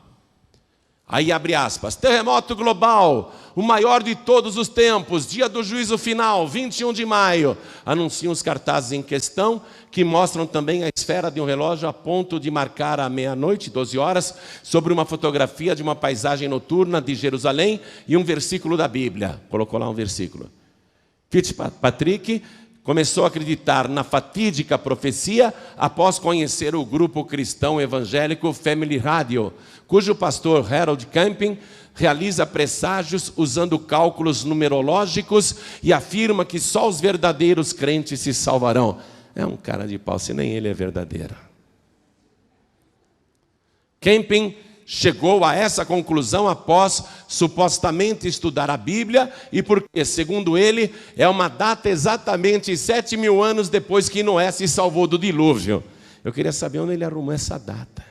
Aí abre aspas, terremoto global, o maior de todos os tempos, dia do juízo final, 21 de maio. Anunciam os cartazes em questão, que mostram também a esfera de um relógio a ponto de marcar a meia-noite, 12 horas, sobre uma fotografia de uma paisagem noturna de Jerusalém e um versículo da Bíblia. Colocou lá um versículo. Fitzpatrick começou a acreditar na fatídica profecia após conhecer o grupo cristão evangélico Family Radio, cujo pastor Harold Camping realiza presságios usando cálculos numerológicos e afirma que só os verdadeiros crentes se salvarão. É um cara de pau, se nem ele é verdadeiro. Camping chegou a essa conclusão após supostamente estudar a Bíblia e porque, segundo ele, é uma data exatamente 7.000 anos depois que Noé se salvou do dilúvio. Eu queria saber onde ele arrumou essa data.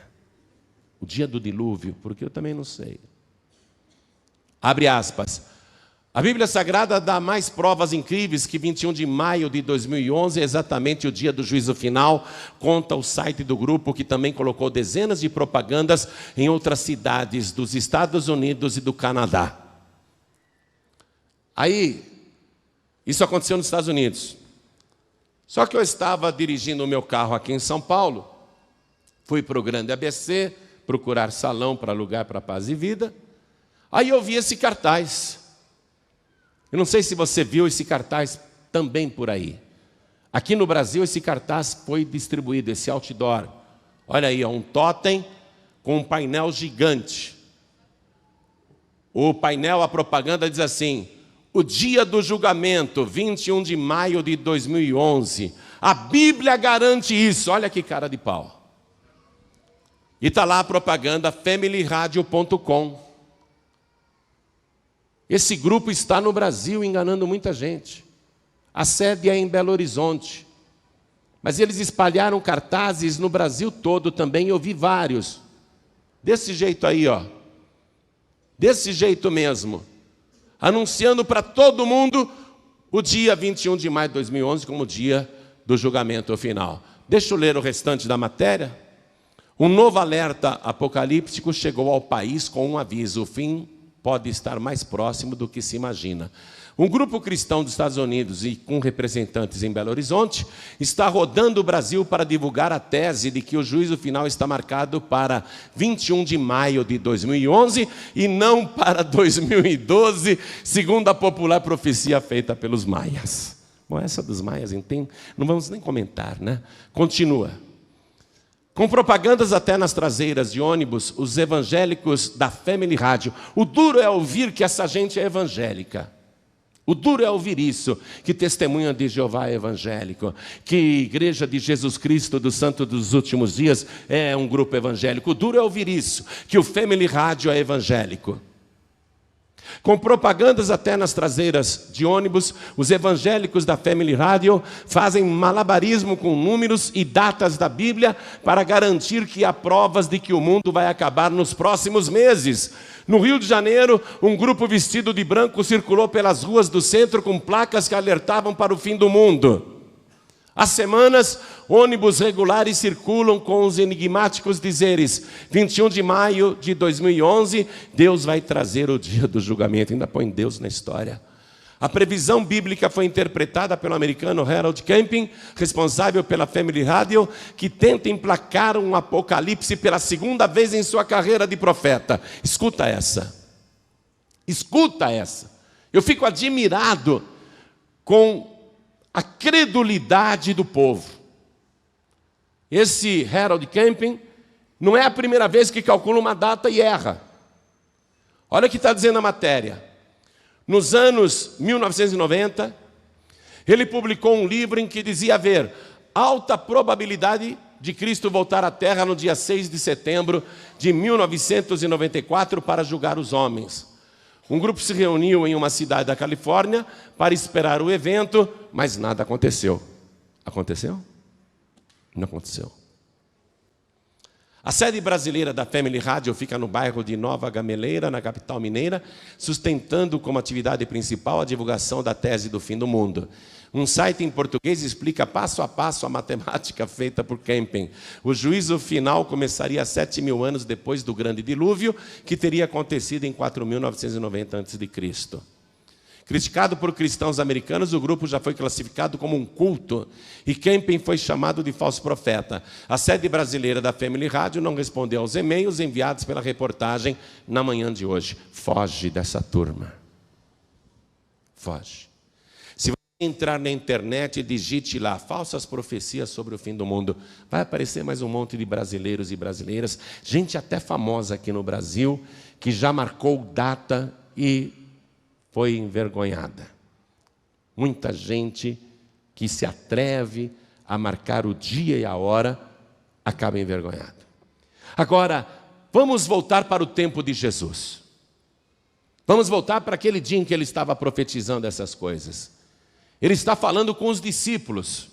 O dia do dilúvio, porque eu também não sei. Abre aspas. A Bíblia Sagrada dá mais provas incríveis que 21 de maio de 2011 é exatamente o dia do juízo final, conta o site do grupo, que também colocou dezenas de propagandas em outras cidades dos Estados Unidos e do Canadá. Aí, isso aconteceu nos Estados Unidos. Só que eu estava dirigindo o meu carro aqui em São Paulo, fui para o Grande ABC, procurar salão para alugar para Paz e Vida, aí eu vi esse cartaz. Eu não sei se você viu esse cartaz também por aí. Aqui no Brasil esse cartaz foi distribuído, esse outdoor. Olha aí, um totem com um painel gigante. O painel, a propaganda diz assim, o dia do julgamento, 21 de maio de 2011. A Bíblia garante isso. Olha que cara de pau. E está lá a propaganda familyradio.com. Esse grupo está no Brasil enganando muita gente. A sede é em Belo Horizonte. Mas eles espalharam cartazes no Brasil todo também, eu vi vários. Desse jeito aí, ó. Desse jeito mesmo. Anunciando para todo mundo o dia 21 de maio de 2011 como o dia do julgamento final. Deixa eu ler o restante da matéria. Um novo alerta apocalíptico chegou ao país com um aviso. O fim pode estar mais próximo do que se imagina. Um grupo cristão dos Estados Unidos e com representantes em Belo Horizonte está rodando o Brasil para divulgar a tese de que o juízo final está marcado para 21 de maio de 2011 e não para 2012, segundo a popular profecia feita pelos maias. Bom, essa dos maias, não vamos nem comentar, né? Continua. Com propagandas até nas traseiras de ônibus, os evangélicos da Family Radio. O duro é ouvir que essa gente é evangélica. O duro é ouvir isso, que Testemunha de Jeová é evangélico, que Igreja de Jesus Cristo dos Santos dos Últimos Dias é um grupo evangélico. O duro é ouvir isso, que o Family Radio é evangélico. Com propagandas até nas traseiras de ônibus, os evangélicos da Family Radio fazem malabarismo com números e datas da Bíblia para garantir que há provas de que o mundo vai acabar nos próximos meses. No Rio de Janeiro, um grupo vestido de branco circulou pelas ruas do centro com placas que alertavam para o fim do mundo. Há semanas, ônibus regulares circulam com os enigmáticos dizeres: 21 de maio de 2011, Deus vai trazer o dia do julgamento. Ainda põe Deus na história. A previsão bíblica foi interpretada pelo americano Harold Camping, responsável pela Family Radio, que tenta emplacar um apocalipse pela segunda vez em sua carreira de profeta. Escuta essa. Escuta essa. Eu fico admirado com a credulidade do povo. Esse Harold Camping não é a primeira vez que calcula uma data e erra. Olha o que está dizendo a matéria. Nos anos 1990, ele publicou um livro em que dizia haver alta probabilidade de Cristo voltar à Terra no dia 6 de setembro de 1994 para julgar os homens. Um grupo se reuniu em uma cidade da Califórnia para esperar o evento, mas nada aconteceu. Aconteceu? Não aconteceu. A sede brasileira da Family Radio fica no bairro de Nova Gameleira, na capital mineira, sustentando como atividade principal a divulgação da tese do fim do mundo. Um site em português explica passo a passo a matemática feita por Kempen. O juízo final começaria 7.000 anos depois do grande dilúvio, que teria acontecido em 4.990 a.C. Criticado por cristãos americanos, o grupo já foi classificado como um culto e Kempen foi chamado de falso profeta. A sede brasileira da Family Radio não respondeu aos e-mails enviados pela reportagem na manhã de hoje. Foge dessa turma. Foge. Se você entrar na internet e digite lá falsas profecias sobre o fim do mundo, vai aparecer mais um monte de brasileiros e brasileiras, gente até famosa aqui no Brasil, que já marcou data e foi envergonhada. Muita gente que se atreve a marcar o dia e a hora acaba envergonhada. Agora, vamos voltar para o tempo de Jesus. Vamos voltar para aquele dia em que ele estava profetizando essas coisas. Ele está falando com os discípulos.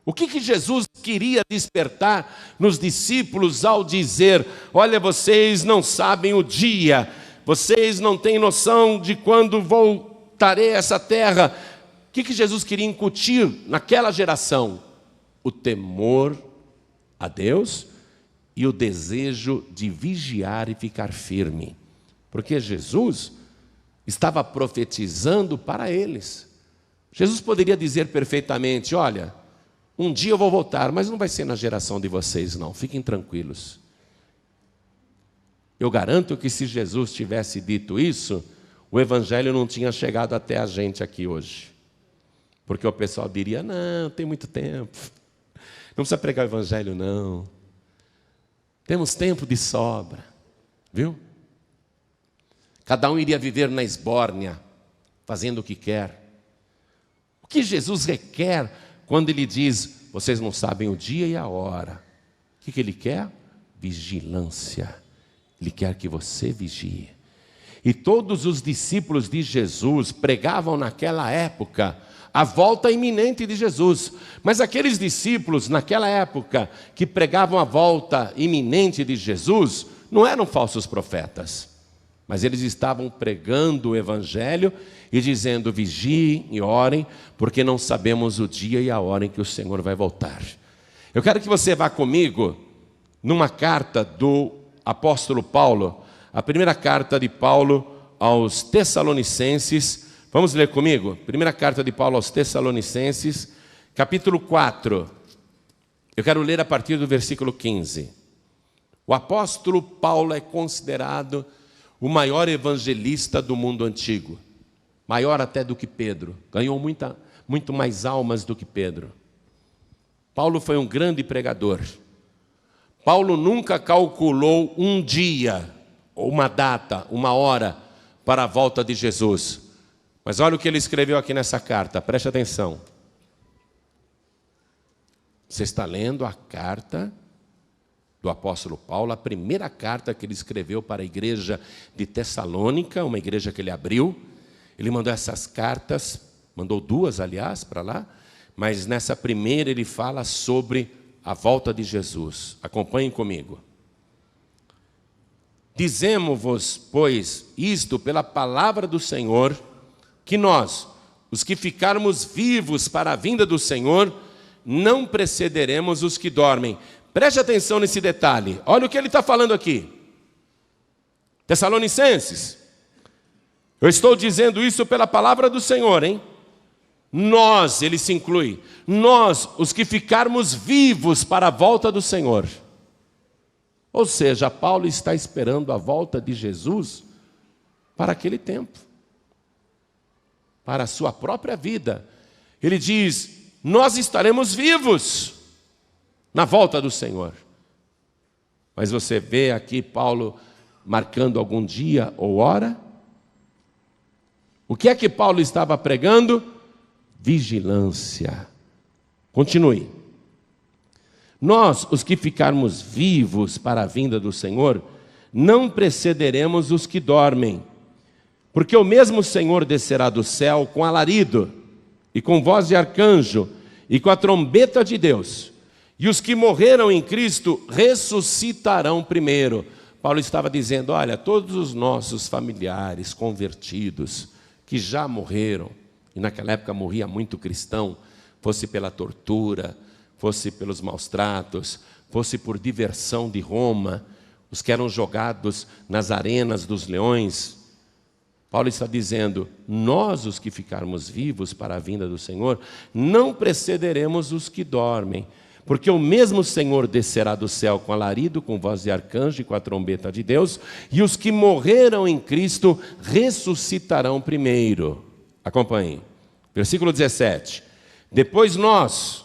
O que Jesus queria despertar nos discípulos ao dizer: olha, vocês não sabem o dia, vocês não têm noção de quando voltarei a essa terra. O que Jesus queria incutir naquela geração? O temor a Deus e o desejo de vigiar e ficar firme. Porque Jesus estava profetizando para eles. Jesus poderia dizer perfeitamente: olha, um dia eu vou voltar, mas não vai ser na geração de vocês não, fiquem tranquilos. Eu garanto que se Jesus tivesse dito isso, o evangelho não tinha chegado até a gente aqui hoje. Porque o pessoal diria: não, tem muito tempo, não precisa pregar o evangelho não, temos tempo de sobra, viu? Cada um iria viver na esbórnia, fazendo o que quer. O que Jesus requer quando ele diz: vocês não sabem o dia e a hora? O que ele quer? Vigilância. Ele quer que você vigie. E todos os discípulos de Jesus pregavam naquela época a volta iminente de Jesus. Mas aqueles discípulos naquela época que pregavam a volta iminente de Jesus não eram falsos profetas. Mas eles estavam pregando o evangelho e dizendo: vigiem e orem, porque não sabemos o dia e a hora em que o Senhor vai voltar. Eu quero que você vá comigo numa carta do apóstolo Paulo, a primeira carta de Paulo aos Tessalonicenses. Vamos ler comigo? Primeira carta de Paulo aos Tessalonicenses, capítulo 4. Eu quero ler a partir do versículo 15. O apóstolo Paulo é considerado o maior evangelista do mundo antigo. Maior até do que Pedro. Ganhou muito mais almas do que Pedro. Paulo foi um grande pregador. Paulo nunca calculou um dia, ou uma data, uma hora para a volta de Jesus. Mas olha o que ele escreveu aqui nessa carta, preste atenção. Você está lendo a carta do apóstolo Paulo, a primeira carta que ele escreveu para a igreja de Tessalônica, uma igreja que ele abriu. Ele mandou essas cartas, mandou duas, aliás, para lá, mas nessa primeira ele fala sobre a volta de Jesus. Acompanhem comigo. Dizemos-vos, pois, isto pela palavra do Senhor, que nós, os que ficarmos vivos para a vinda do Senhor, não precederemos os que dormem. Preste atenção nesse detalhe. Olha o que ele está falando aqui. Tessalonicenses, eu estou dizendo isso pela palavra do Senhor, hein? Nós, ele se inclui, nós, os que ficarmos vivos para a volta do Senhor. Ou seja, Paulo está esperando a volta de Jesus para aquele tempo, para a sua própria vida. Ele diz: nós estaremos vivos na volta do Senhor. Mas você vê aqui Paulo marcando algum dia ou hora? O que é que Paulo estava pregando? Vigilância. Continue. Nós, os que ficarmos vivos para a vinda do Senhor, não precederemos os que dormem, porque o mesmo Senhor descerá do céu com alarido, e com voz de arcanjo, e com a trombeta de Deus, E os que morreram em Cristo ressuscitarão primeiro. Paulo estava dizendo, olha, todos os nossos familiares convertidos, que já morreram, e naquela época morria muito cristão, fosse pela tortura, fosse pelos maus tratos, fosse por diversão de Roma, os que eram jogados nas arenas dos leões. Paulo está dizendo, nós os que ficarmos vivos para a vinda do Senhor, não precederemos os que dormem, porque o mesmo Senhor descerá do céu com alarido, com voz de arcanjo e com a trombeta de Deus, e os que morreram em Cristo ressuscitarão primeiro. Acompanhem. Versículo 17. Depois nós,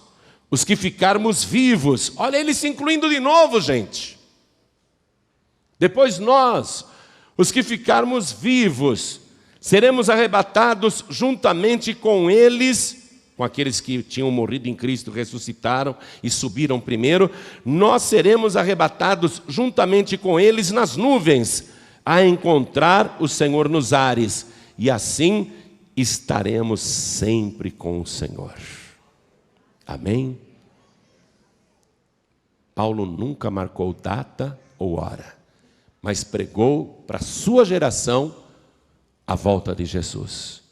os que ficarmos vivos, olha ele se incluindo de novo, gente. Depois nós, os que ficarmos vivos, seremos arrebatados juntamente com eles, com aqueles que tinham morrido em Cristo, ressuscitaram e subiram primeiro, nós seremos arrebatados juntamente com eles nas nuvens, a encontrar o Senhor nos ares, e assim estaremos sempre com o Senhor. Amém? Paulo nunca marcou data ou hora, mas pregou para a sua geração a volta de Jesus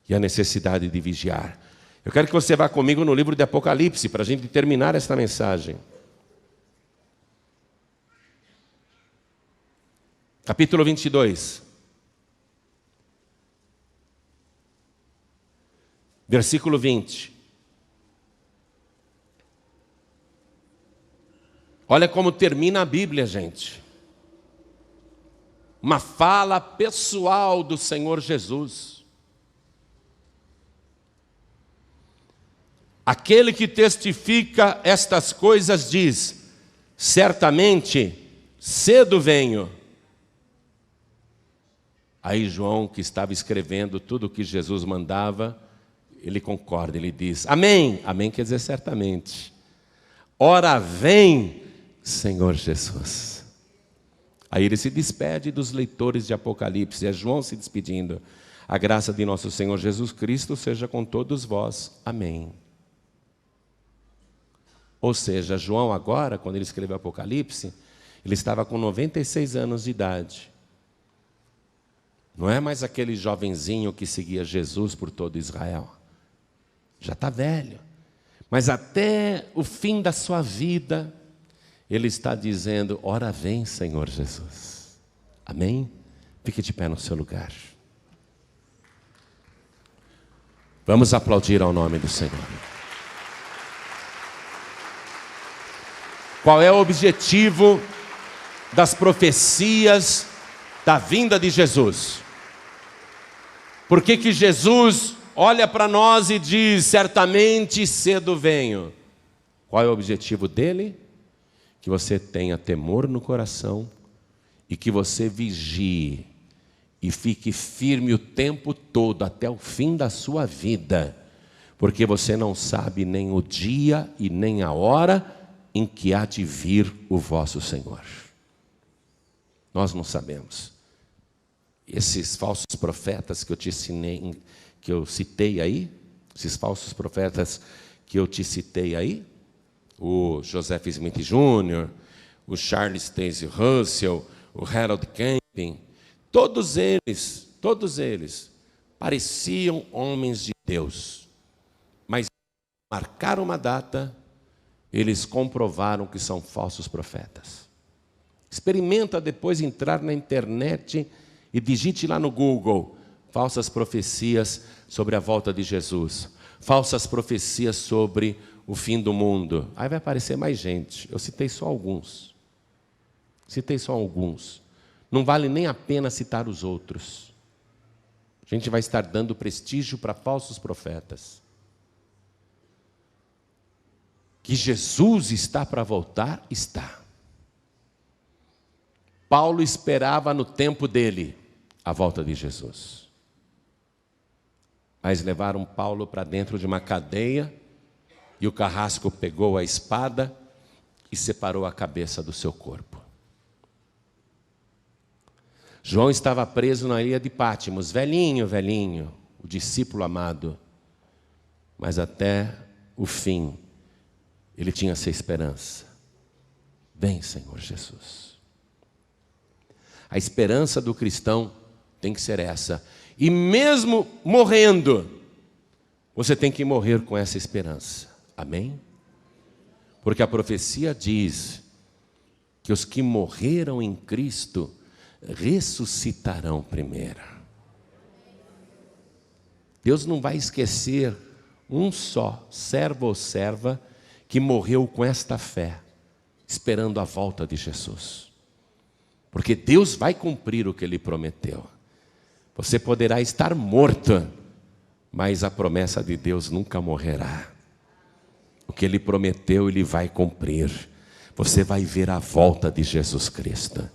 e a necessidade de vigiar. Eu quero que você vá comigo no livro de Apocalipse, para a gente terminar esta mensagem. Capítulo 22. Versículo 20. Olha como termina a Bíblia, gente. Uma fala pessoal do Senhor Jesus. Aquele que testifica estas coisas diz, certamente, cedo venho. Aí João, que estava escrevendo tudo o que Jesus mandava, ele concorda, ele diz, amém. Amém quer dizer certamente. Ora vem, Senhor Jesus. Aí ele se despede dos leitores de Apocalipse, é João se despedindo. A graça de nosso Senhor Jesus Cristo seja com todos vós. Amém. Ou seja, João agora, quando ele escreveu Apocalipse, ele estava com 96 anos de idade. Não é mais aquele jovenzinho que seguia Jesus por todo Israel. Já está velho. Mas até o fim da sua vida, ele está dizendo, ora vem, Senhor Jesus. Amém? Fique de pé no seu lugar. Vamos aplaudir ao nome do Senhor. Qual é o objetivo das profecias da vinda de Jesus? Por que que Jesus olha para nós e diz, certamente cedo venho? Qual é o objetivo dele? Que você tenha temor no coração e que você vigie e fique firme o tempo todo, até o fim da sua vida, porque você não sabe nem o dia e nem a hora em que há de vir o vosso Senhor. Nós não sabemos. Esses falsos profetas que eu te ensinei, que eu citei aí, esses falsos profetas que eu te citei aí, o Joseph Smith Jr., o Charles Taze Russell, o Harold Camping, todos eles pareciam homens de Deus, mas marcaram uma data, eles comprovaram que são falsos profetas. Experimenta depois entrar na internet e digite lá no Google, falsas profecias sobre a volta de Jesus, falsas profecias sobre o fim do mundo. Aí vai aparecer mais gente, eu citei só alguns. Não vale nem a pena citar os outros. A gente vai estar dando prestígio para falsos profetas. Que Jesus está para voltar, está. Paulo esperava no tempo dele a volta de Jesus. Mas levaram Paulo para dentro de uma cadeia e o carrasco pegou a espada e separou a cabeça do seu corpo. João estava preso na ilha de Pátimos, velhinho, o discípulo amado. Mas até o fim, ele tinha essa esperança. Vem, Senhor Jesus. A esperança do cristão tem que ser essa. E mesmo morrendo, você tem que morrer com essa esperança. Amém? Porque a profecia diz que os que morreram em Cristo ressuscitarão primeiro. Deus não vai esquecer um só servo ou serva que morreu com esta fé, esperando a volta de Jesus. Porque Deus vai cumprir o que Ele prometeu. Você poderá estar morto, mas a promessa de Deus nunca morrerá. O que Ele prometeu, Ele vai cumprir. Você vai ver a volta de Jesus Cristo.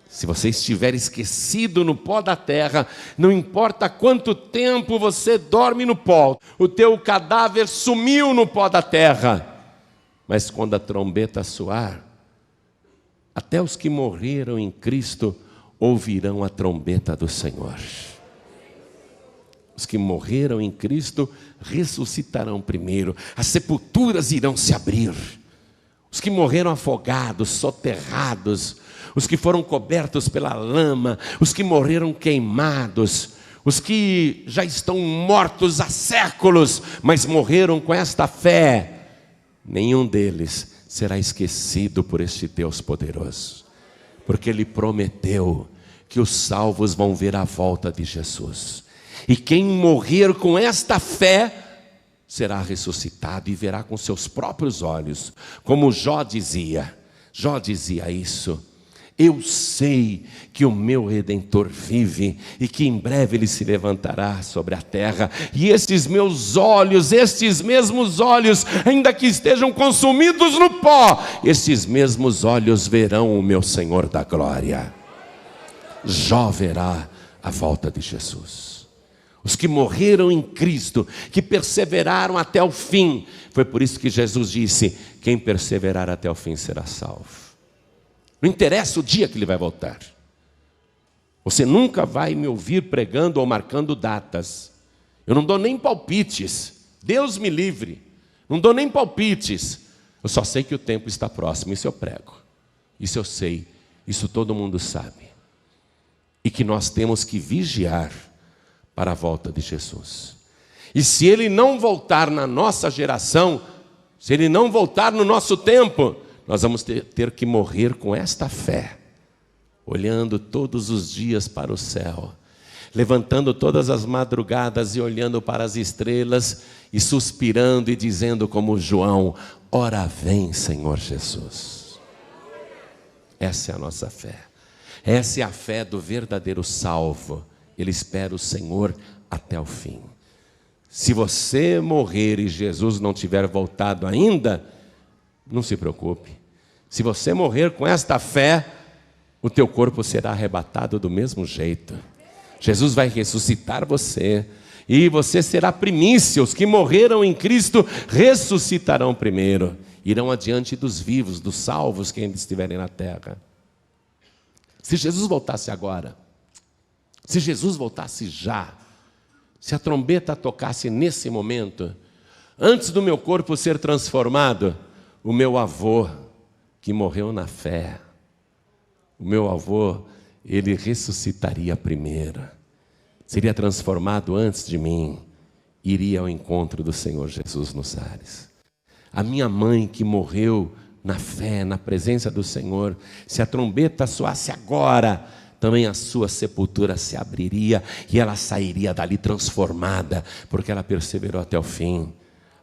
Se você estiver esquecido no pó da terra, não importa quanto tempo você dorme no pó, o teu cadáver sumiu no pó da terra. Mas quando a trombeta soar, até os que morreram em Cristo ouvirão a trombeta do Senhor. Os que morreram em Cristo ressuscitarão primeiro. As sepulturas irão se abrir. Os que morreram afogados, soterrados, os que foram cobertos pela lama, os que morreram queimados, os que já estão mortos há séculos, mas morreram com esta fé, nenhum deles será esquecido por este Deus poderoso, porque Ele prometeu que os salvos vão ver a volta de Jesus, e quem morrer com esta fé será ressuscitado e verá com seus próprios olhos, como Jó dizia isso: eu sei que o meu Redentor vive e que em breve Ele se levantará sobre a terra, e estes meus olhos, estes mesmos olhos, ainda que estejam consumidos no pó, estes mesmos olhos verão o meu Senhor da glória. Jó verá a volta de Jesus. Os que morreram em Cristo, que perseveraram até o fim, foi por isso que Jesus disse: quem perseverar até o fim será salvo. Não interessa o dia que Ele vai voltar. Você nunca vai me ouvir pregando ou marcando datas. Eu não dou nem palpites. Deus me livre. Não dou nem palpites. Eu só sei que o tempo está próximo. Isso eu prego. Isso eu sei. Isso todo mundo sabe. E que nós temos que vigiar para a volta de Jesus. E se Ele não voltar na nossa geração, se Ele não voltar no nosso tempo, nós vamos ter que morrer com esta fé, olhando todos os dias para o céu, levantando todas as madrugadas e olhando para as estrelas e suspirando e dizendo como João: ora vem, Senhor Jesus. Essa é a nossa fé. Essa é a fé do verdadeiro salvo. Ele espera o Senhor até o fim. Se você morrer e Jesus não tiver voltado ainda, não se preocupe. Se você morrer com esta fé, o teu corpo será arrebatado do mesmo jeito. Jesus vai ressuscitar você, e você será primícia. Os que morreram em Cristo ressuscitarão primeiro, irão adiante dos vivos, dos salvos que ainda estiverem na terra. Se Jesus voltasse agora, se Jesus voltasse já, se a trombeta tocasse nesse momento, antes do meu corpo ser transformado, o meu avô, que morreu na fé, o meu avô, ele ressuscitaria primeiro, seria transformado antes de mim, iria ao encontro do Senhor Jesus nos ares. A minha mãe, que morreu na fé, na presença do Senhor, se a trombeta soasse agora, também a sua sepultura se abriria e ela sairia dali transformada, porque ela perseverou até o fim.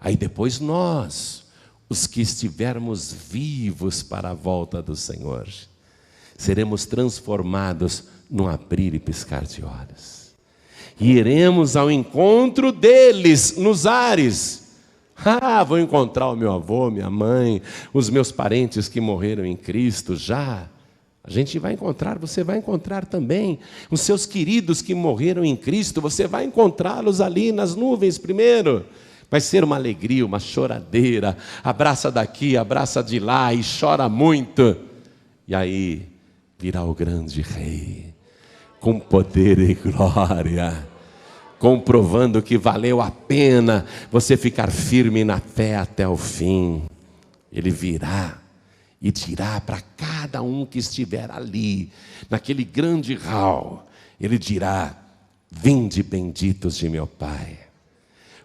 Aí depois nós, os que estivermos vivos para a volta do Senhor, seremos transformados num abrir e piscar de olhos. E iremos ao encontro deles nos ares. Vou encontrar o meu avô, minha mãe, os meus parentes que morreram em Cristo já. A gente vai encontrar, você vai encontrar também os seus queridos que morreram em Cristo, você vai encontrá-los ali nas nuvens primeiro. Vai ser uma alegria, uma choradeira, abraça daqui, abraça de lá e chora muito. E aí virá o grande Rei, com poder e glória, comprovando que valeu a pena você ficar firme na fé até o fim. Ele virá e dirá para cada um que estiver ali, naquele grande hall, Ele dirá: vinde benditos de meu Pai,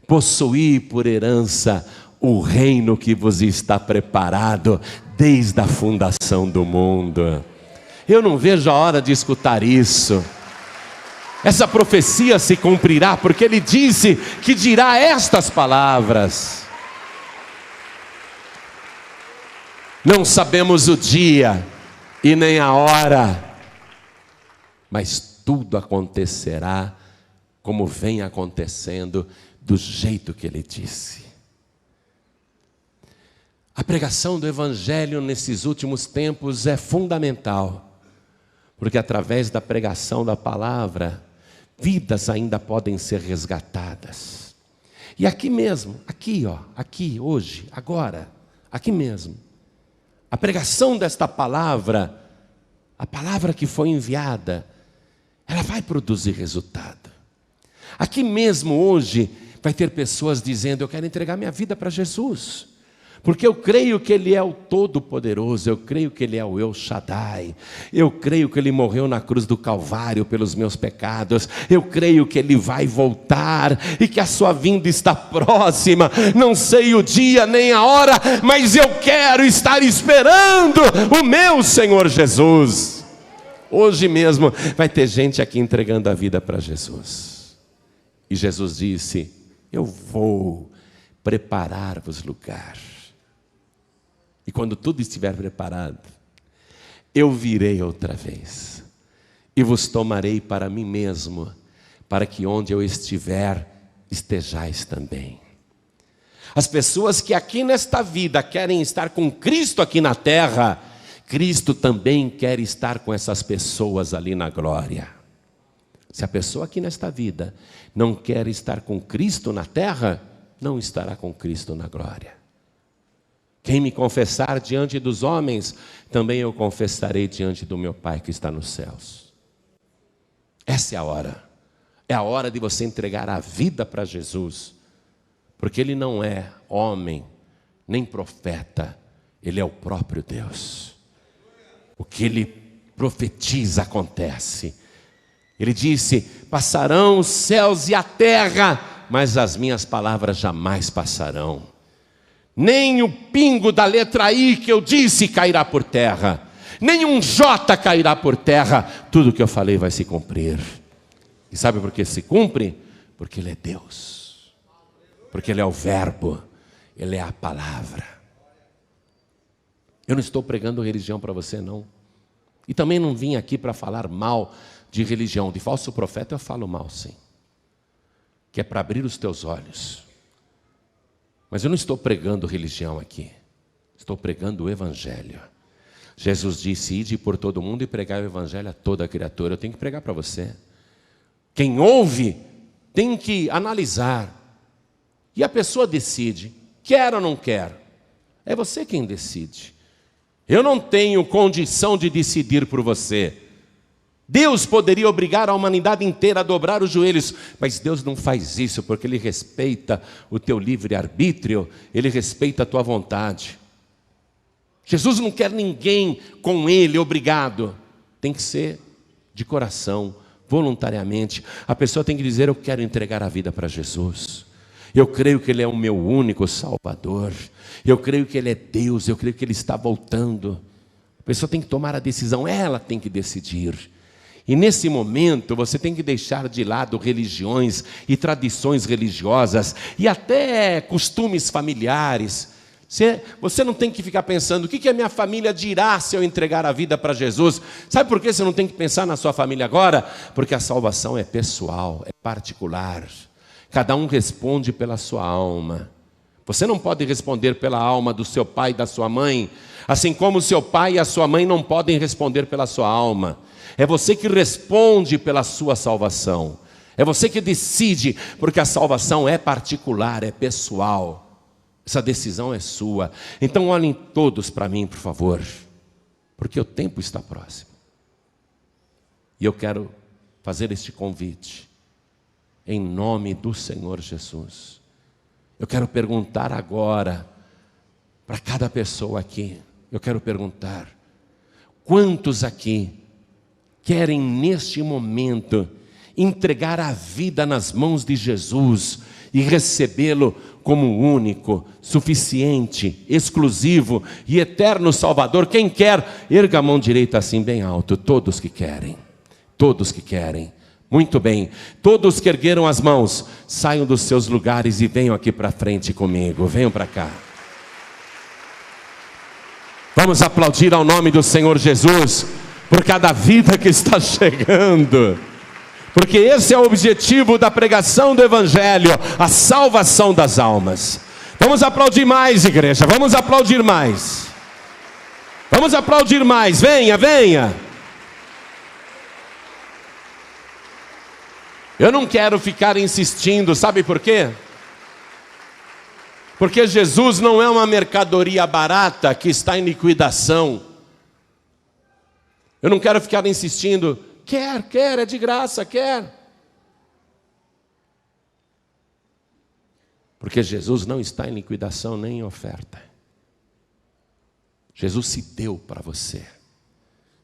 possuí por herança o reino que vos está preparado desde a fundação do mundo. Eu não vejo a hora de escutar isso. Essa profecia se cumprirá, porque Ele disse que dirá estas palavras. Não sabemos o dia e nem a hora, mas tudo acontecerá como vem acontecendo, do jeito que Ele disse. A pregação do Evangelho nesses últimos tempos é fundamental, porque através da pregação da palavra, vidas ainda podem ser resgatadas. E aqui mesmo, aqui hoje, agora, aqui mesmo, a pregação desta palavra, a palavra que foi enviada, ela vai produzir resultado. Aqui mesmo hoje vai ter pessoas dizendo: eu quero entregar minha vida para Jesus, porque eu creio que Ele é o Todo-Poderoso, eu creio que Ele é o El Shaddai, eu creio que Ele morreu na cruz do Calvário pelos meus pecados, eu creio que Ele vai voltar e que a sua vinda está próxima. Não sei o dia nem a hora, mas eu quero estar esperando o meu Senhor Jesus. Hoje mesmo vai ter gente aqui entregando a vida para Jesus. E Jesus disse: eu vou preparar-vos lugar. E quando tudo estiver preparado, eu virei outra vez e vos tomarei para mim mesmo, para que onde eu estiver, estejais também. As pessoas que aqui nesta vida querem estar com Cristo aqui na terra, Cristo também quer estar com essas pessoas ali na glória. Se a pessoa aqui nesta vida não quer estar com Cristo na terra, não estará com Cristo na glória. Quem me confessar diante dos homens, também eu confessarei diante do meu Pai que está nos céus. Essa é a hora. É a hora de você entregar a vida para Jesus, porque Ele não é homem, nem profeta, Ele é o próprio Deus. O que Ele profetiza acontece. Ele disse: passarão os céus e a terra, mas as minhas palavras jamais passarão. Nem o pingo da letra I que eu disse cairá por terra, nem um J cairá por terra. Tudo que eu falei vai se cumprir. E sabe por que se cumpre? Porque Ele é Deus, porque Ele é o Verbo, Ele é a palavra. Eu não estou pregando religião para você, não. E também não vim aqui para falar mal de religião. De falso profeta eu falo mal, sim, que é para abrir os teus olhos. Mas eu não estou pregando religião aqui, estou pregando o Evangelho. Jesus disse: ide por todo mundo e pregai o Evangelho a toda criatura. Eu tenho que pregar para você. Quem ouve tem que analisar, e a pessoa decide, quer ou não quer. É você quem decide. Eu não tenho condição de decidir por você. Deus poderia obrigar a humanidade inteira a dobrar os joelhos, mas Deus não faz isso, porque Ele respeita o teu livre-arbítrio, Ele respeita a tua vontade. Jesus não quer ninguém com Ele obrigado, tem que ser de coração, voluntariamente. A pessoa tem que dizer: eu quero entregar a vida para Jesus, eu creio que Ele é o meu único Salvador, eu creio que Ele é Deus, eu creio que Ele está voltando. A pessoa tem que tomar a decisão, ela tem que decidir. E nesse momento você tem que deixar de lado religiões e tradições religiosas e até costumes familiares. Você não tem que ficar pensando: o que a minha família dirá se eu entregar a vida para Jesus? Sabe por que você não tem que pensar na sua família agora? Porque a salvação é pessoal, é particular. Cada um responde pela sua alma. Você não pode responder pela alma do seu pai e da sua mãe, assim como o seu pai e a sua mãe não podem responder pela sua alma. É você que responde pela sua salvação. É você que decide, porque a salvação é particular, é pessoal. Essa decisão é sua. Então olhem todos para mim, por favor, porque o tempo está próximo. E eu quero fazer este convite em nome do Senhor Jesus. Eu quero perguntar agora Para cada pessoa aqui, eu quero perguntar: quantos aqui querem neste momento entregar a vida nas mãos de Jesus e recebê-lo como único, suficiente, exclusivo e eterno Salvador? Quem quer, erga a mão direita assim bem alto. Todos que querem, todos que querem. Muito bem, todos que ergueram as mãos, saiam dos seus lugares e venham aqui para frente comigo, venham para cá. Vamos aplaudir ao nome do Senhor Jesus por cada vida que está chegando, porque esse é o objetivo da pregação do Evangelho, a salvação das almas. Vamos aplaudir mais, igreja, vamos aplaudir mais. Vamos aplaudir mais, venha, venha. Eu não quero ficar insistindo, sabe por quê? Porque Jesus não é uma mercadoria barata que está em liquidação. Eu não quero ficar insistindo, quer, é de graça, quer. Porque Jesus não está em liquidação nem em oferta. Jesus se deu para você.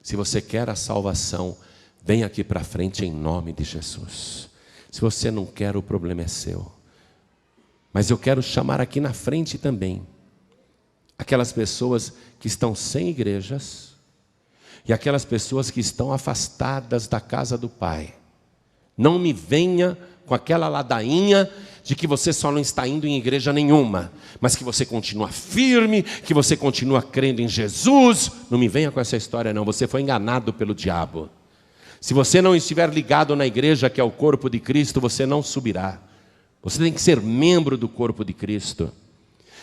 Se você quer a salvação, vem aqui para frente em nome de Jesus. Se você não quer, o problema é seu. Mas eu quero chamar aqui na frente também aquelas pessoas que estão sem igrejas e aquelas pessoas que estão afastadas da casa do Pai. Não me venha com aquela ladainha de que você só não está indo em igreja nenhuma, mas que você continua firme, que você continua crendo em Jesus. Não me venha com essa história não, você foi enganado pelo diabo. Se você não estiver ligado na igreja, que é o corpo de Cristo, você não subirá. Você tem que ser membro do corpo de Cristo.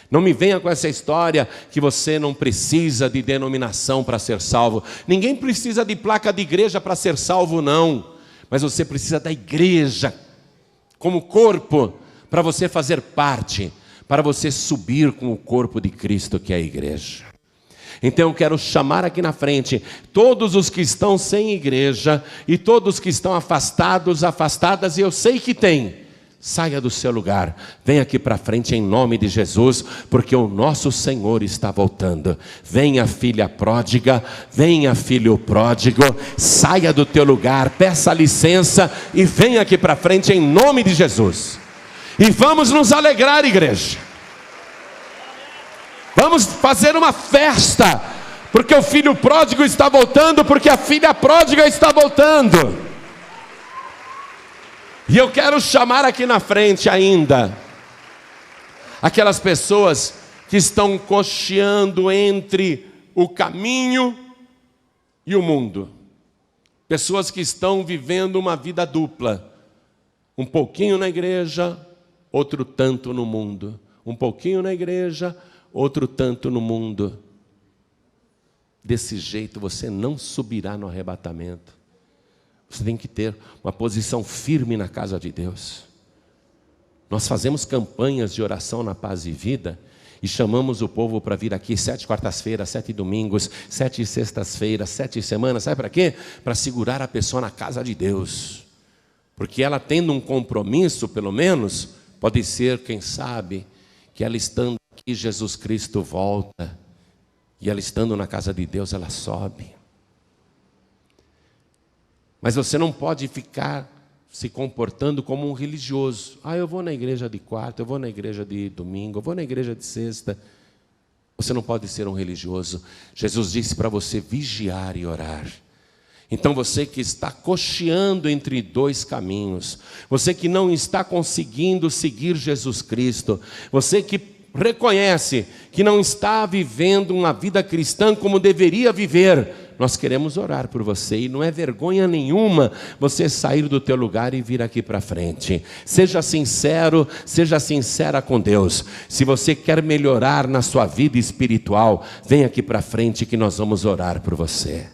Não me venha com essa história que você não precisa de denominação para ser salvo. Ninguém precisa de placa de igreja para ser salvo, não. Mas você precisa da igreja como corpo, para você fazer parte, para você subir com o corpo de Cristo, que é a igreja. Então eu quero chamar aqui na frente todos os que estão sem igreja e todos que estão afastados, afastadas, e eu sei que tem. Saia do seu lugar, venha aqui para frente em nome de Jesus, porque o nosso Senhor está voltando. Venha, filha pródiga, venha, filho pródigo, saia do teu lugar, peça licença e venha aqui para frente em nome de Jesus. E vamos nos alegrar, igreja. Vamos fazer uma festa, porque o filho pródigo está voltando, porque a filha pródiga está voltando. E eu quero chamar aqui na frente ainda aquelas pessoas que estão cocheando entre o caminho e o mundo. Pessoas que estão vivendo uma vida dupla. Um pouquinho na igreja, outro tanto no mundo. Um pouquinho na igreja, outro tanto no mundo. Desse jeito você não subirá no arrebatamento. Você tem que ter uma posição firme na casa de Deus. Nós fazemos campanhas de oração na Paz e Vida e chamamos o povo para vir aqui 7 quartas-feiras, 7 domingos, 7 sextas-feiras, 7 semanas. Sabe para quê? Para segurar a pessoa na casa de Deus. Porque ela tendo um compromisso, pelo menos, pode ser, quem sabe, que ela estando aqui, Jesus Cristo volta. E ela estando na casa de Deus, ela sobe. Mas você não pode ficar se comportando como um religioso. Eu vou na igreja de quarta, eu vou na igreja de domingo, eu vou na igreja de sexta. Você não pode ser um religioso. Jesus disse para você vigiar e orar. Então você que está cocheando entre dois caminhos, você que não está conseguindo seguir Jesus Cristo, você que reconhece que não está vivendo uma vida cristã como deveria viver, nós queremos orar por você, e não é vergonha nenhuma você sair do teu lugar e vir aqui para frente. Seja sincero, seja sincera com Deus. Se você quer melhorar na sua vida espiritual, vem aqui para frente que nós vamos orar por você.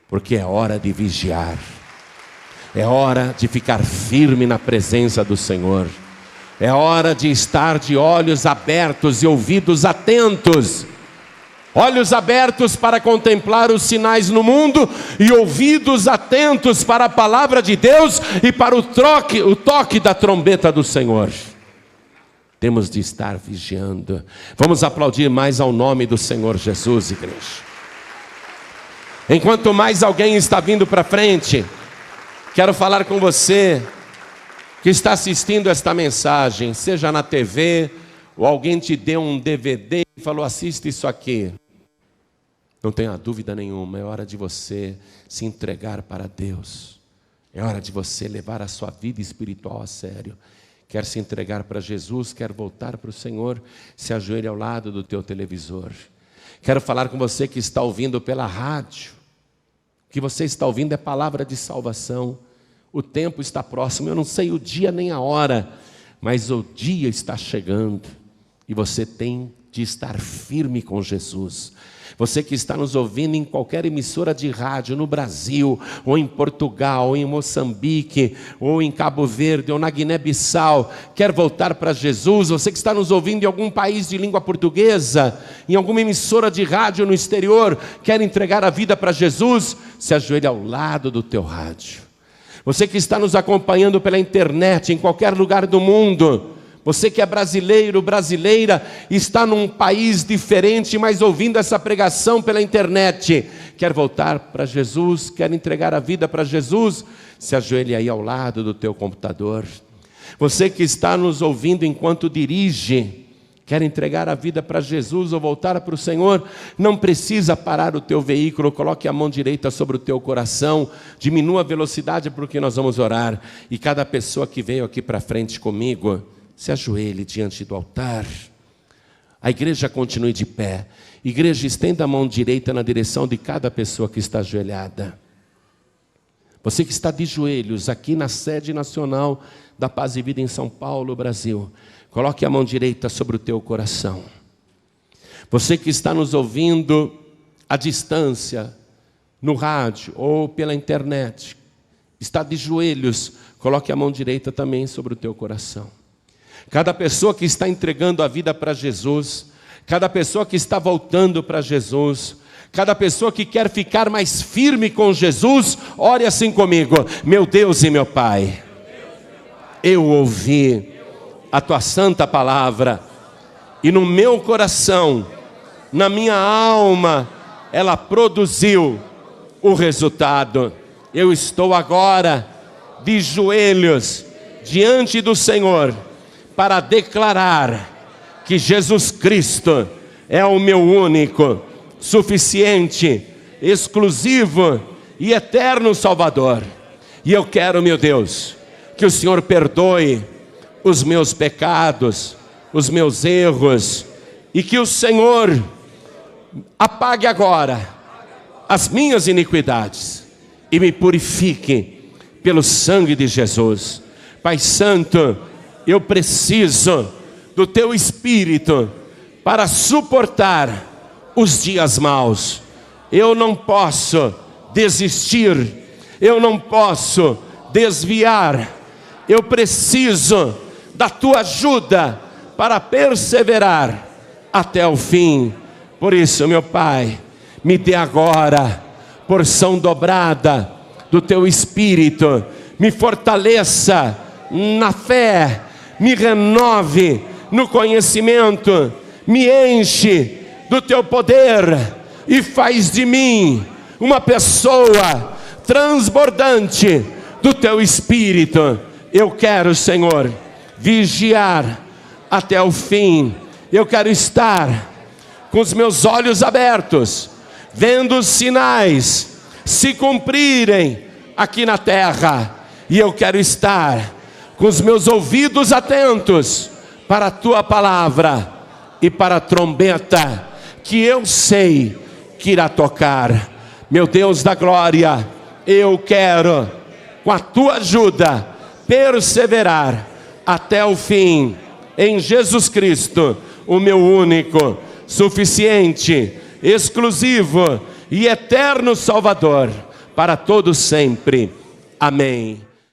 Porque é hora de vigiar, é hora de ficar firme na presença do Senhor. É hora de estar de olhos abertos e ouvidos atentos. Olhos abertos para contemplar os sinais no mundo e ouvidos atentos para a palavra de Deus e para o toque da trombeta do Senhor. temos de estar vigiando. Vamos aplaudir mais ao nome do Senhor Jesus, igreja. Enquanto mais alguém está vindo para frente, quero falar com você que está assistindo esta mensagem, seja na TV, ou alguém te deu um DVD e falou, assista isso aqui. Não tenha dúvida nenhuma, é hora de você se entregar para Deus. É hora de você levar a sua vida espiritual a sério. Quer se entregar para Jesus, quer voltar para o Senhor, se ajoelhe ao lado do teu televisor. Quero falar com você que está ouvindo pela rádio. O que você está ouvindo é palavra de salvação. O tempo está próximo, eu não sei o dia nem a hora, mas o dia está chegando. E você tem de estar firme com Jesus. Você que está nos ouvindo em qualquer emissora de rádio no Brasil, ou em Portugal, ou em Moçambique, ou em Cabo Verde, ou na Guiné-Bissau, quer voltar para Jesus. Você que está nos ouvindo em algum país de língua portuguesa, em alguma emissora de rádio no exterior, quer entregar a vida para Jesus, se ajoelhe ao lado do teu rádio. Você que está nos acompanhando pela internet, em qualquer lugar do mundo, você que é brasileiro, brasileira, está num país diferente, mas ouvindo essa pregação pela internet, quer voltar para Jesus, quer entregar a vida para Jesus, se ajoelhe aí ao lado do teu computador. Você que está nos ouvindo enquanto dirige, quer entregar a vida para Jesus ou voltar para o Senhor, não precisa parar o teu veículo, coloque a mão direita sobre o teu coração, diminua a velocidade porque nós vamos orar. E cada pessoa que veio aqui para frente comigo, se ajoelhe diante do altar. A igreja continue de pé. Igreja, estenda a mão direita na direção de cada pessoa que está ajoelhada. Você que está de joelhos aqui na sede nacional da Paz e Vida em São Paulo, Brasil, coloque a mão direita sobre o teu coração. Você que está nos ouvindo à distância, no rádio ou pela internet, está de joelhos, coloque a mão direita também sobre o teu coração. Cada pessoa que está entregando a vida para Jesus, cada pessoa que está voltando para Jesus, cada pessoa que quer ficar mais firme com Jesus, ore assim comigo: meu Deus e meu Pai, eu ouvi a tua santa palavra, e no meu coração, na minha alma, ela produziu o resultado. Eu estou agora de joelhos diante do Senhor, para declarar que Jesus Cristo é o meu único, suficiente, exclusivo e eterno Salvador. E eu quero, meu Deus, que o Senhor perdoe os meus pecados, os meus erros, e que o Senhor apague agora as minhas iniquidades e me purifique pelo sangue de Jesus. Pai Santo, eu preciso do teu Espírito para suportar os dias maus. Eu não posso desistir, eu não posso desviar, eu preciso da tua ajuda para perseverar até o fim. Por isso, meu Pai, me dê agora porção dobrada do teu Espírito, me fortaleça na fé, me renove no conhecimento, me enche do teu poder e faz de mim uma pessoa transbordante do teu Espírito. Eu quero, Senhor, vigiar até o fim. Eu quero estar com os meus olhos abertos, vendo os sinais se cumprirem aqui na terra. E eu quero estar com os meus ouvidos atentos para a tua palavra e para a trombeta que eu sei que irá tocar. Meu Deus da glória, eu quero, com a tua ajuda, perseverar até o fim, em Jesus Cristo, o meu único, suficiente, exclusivo e eterno Salvador, para todos sempre. Amém.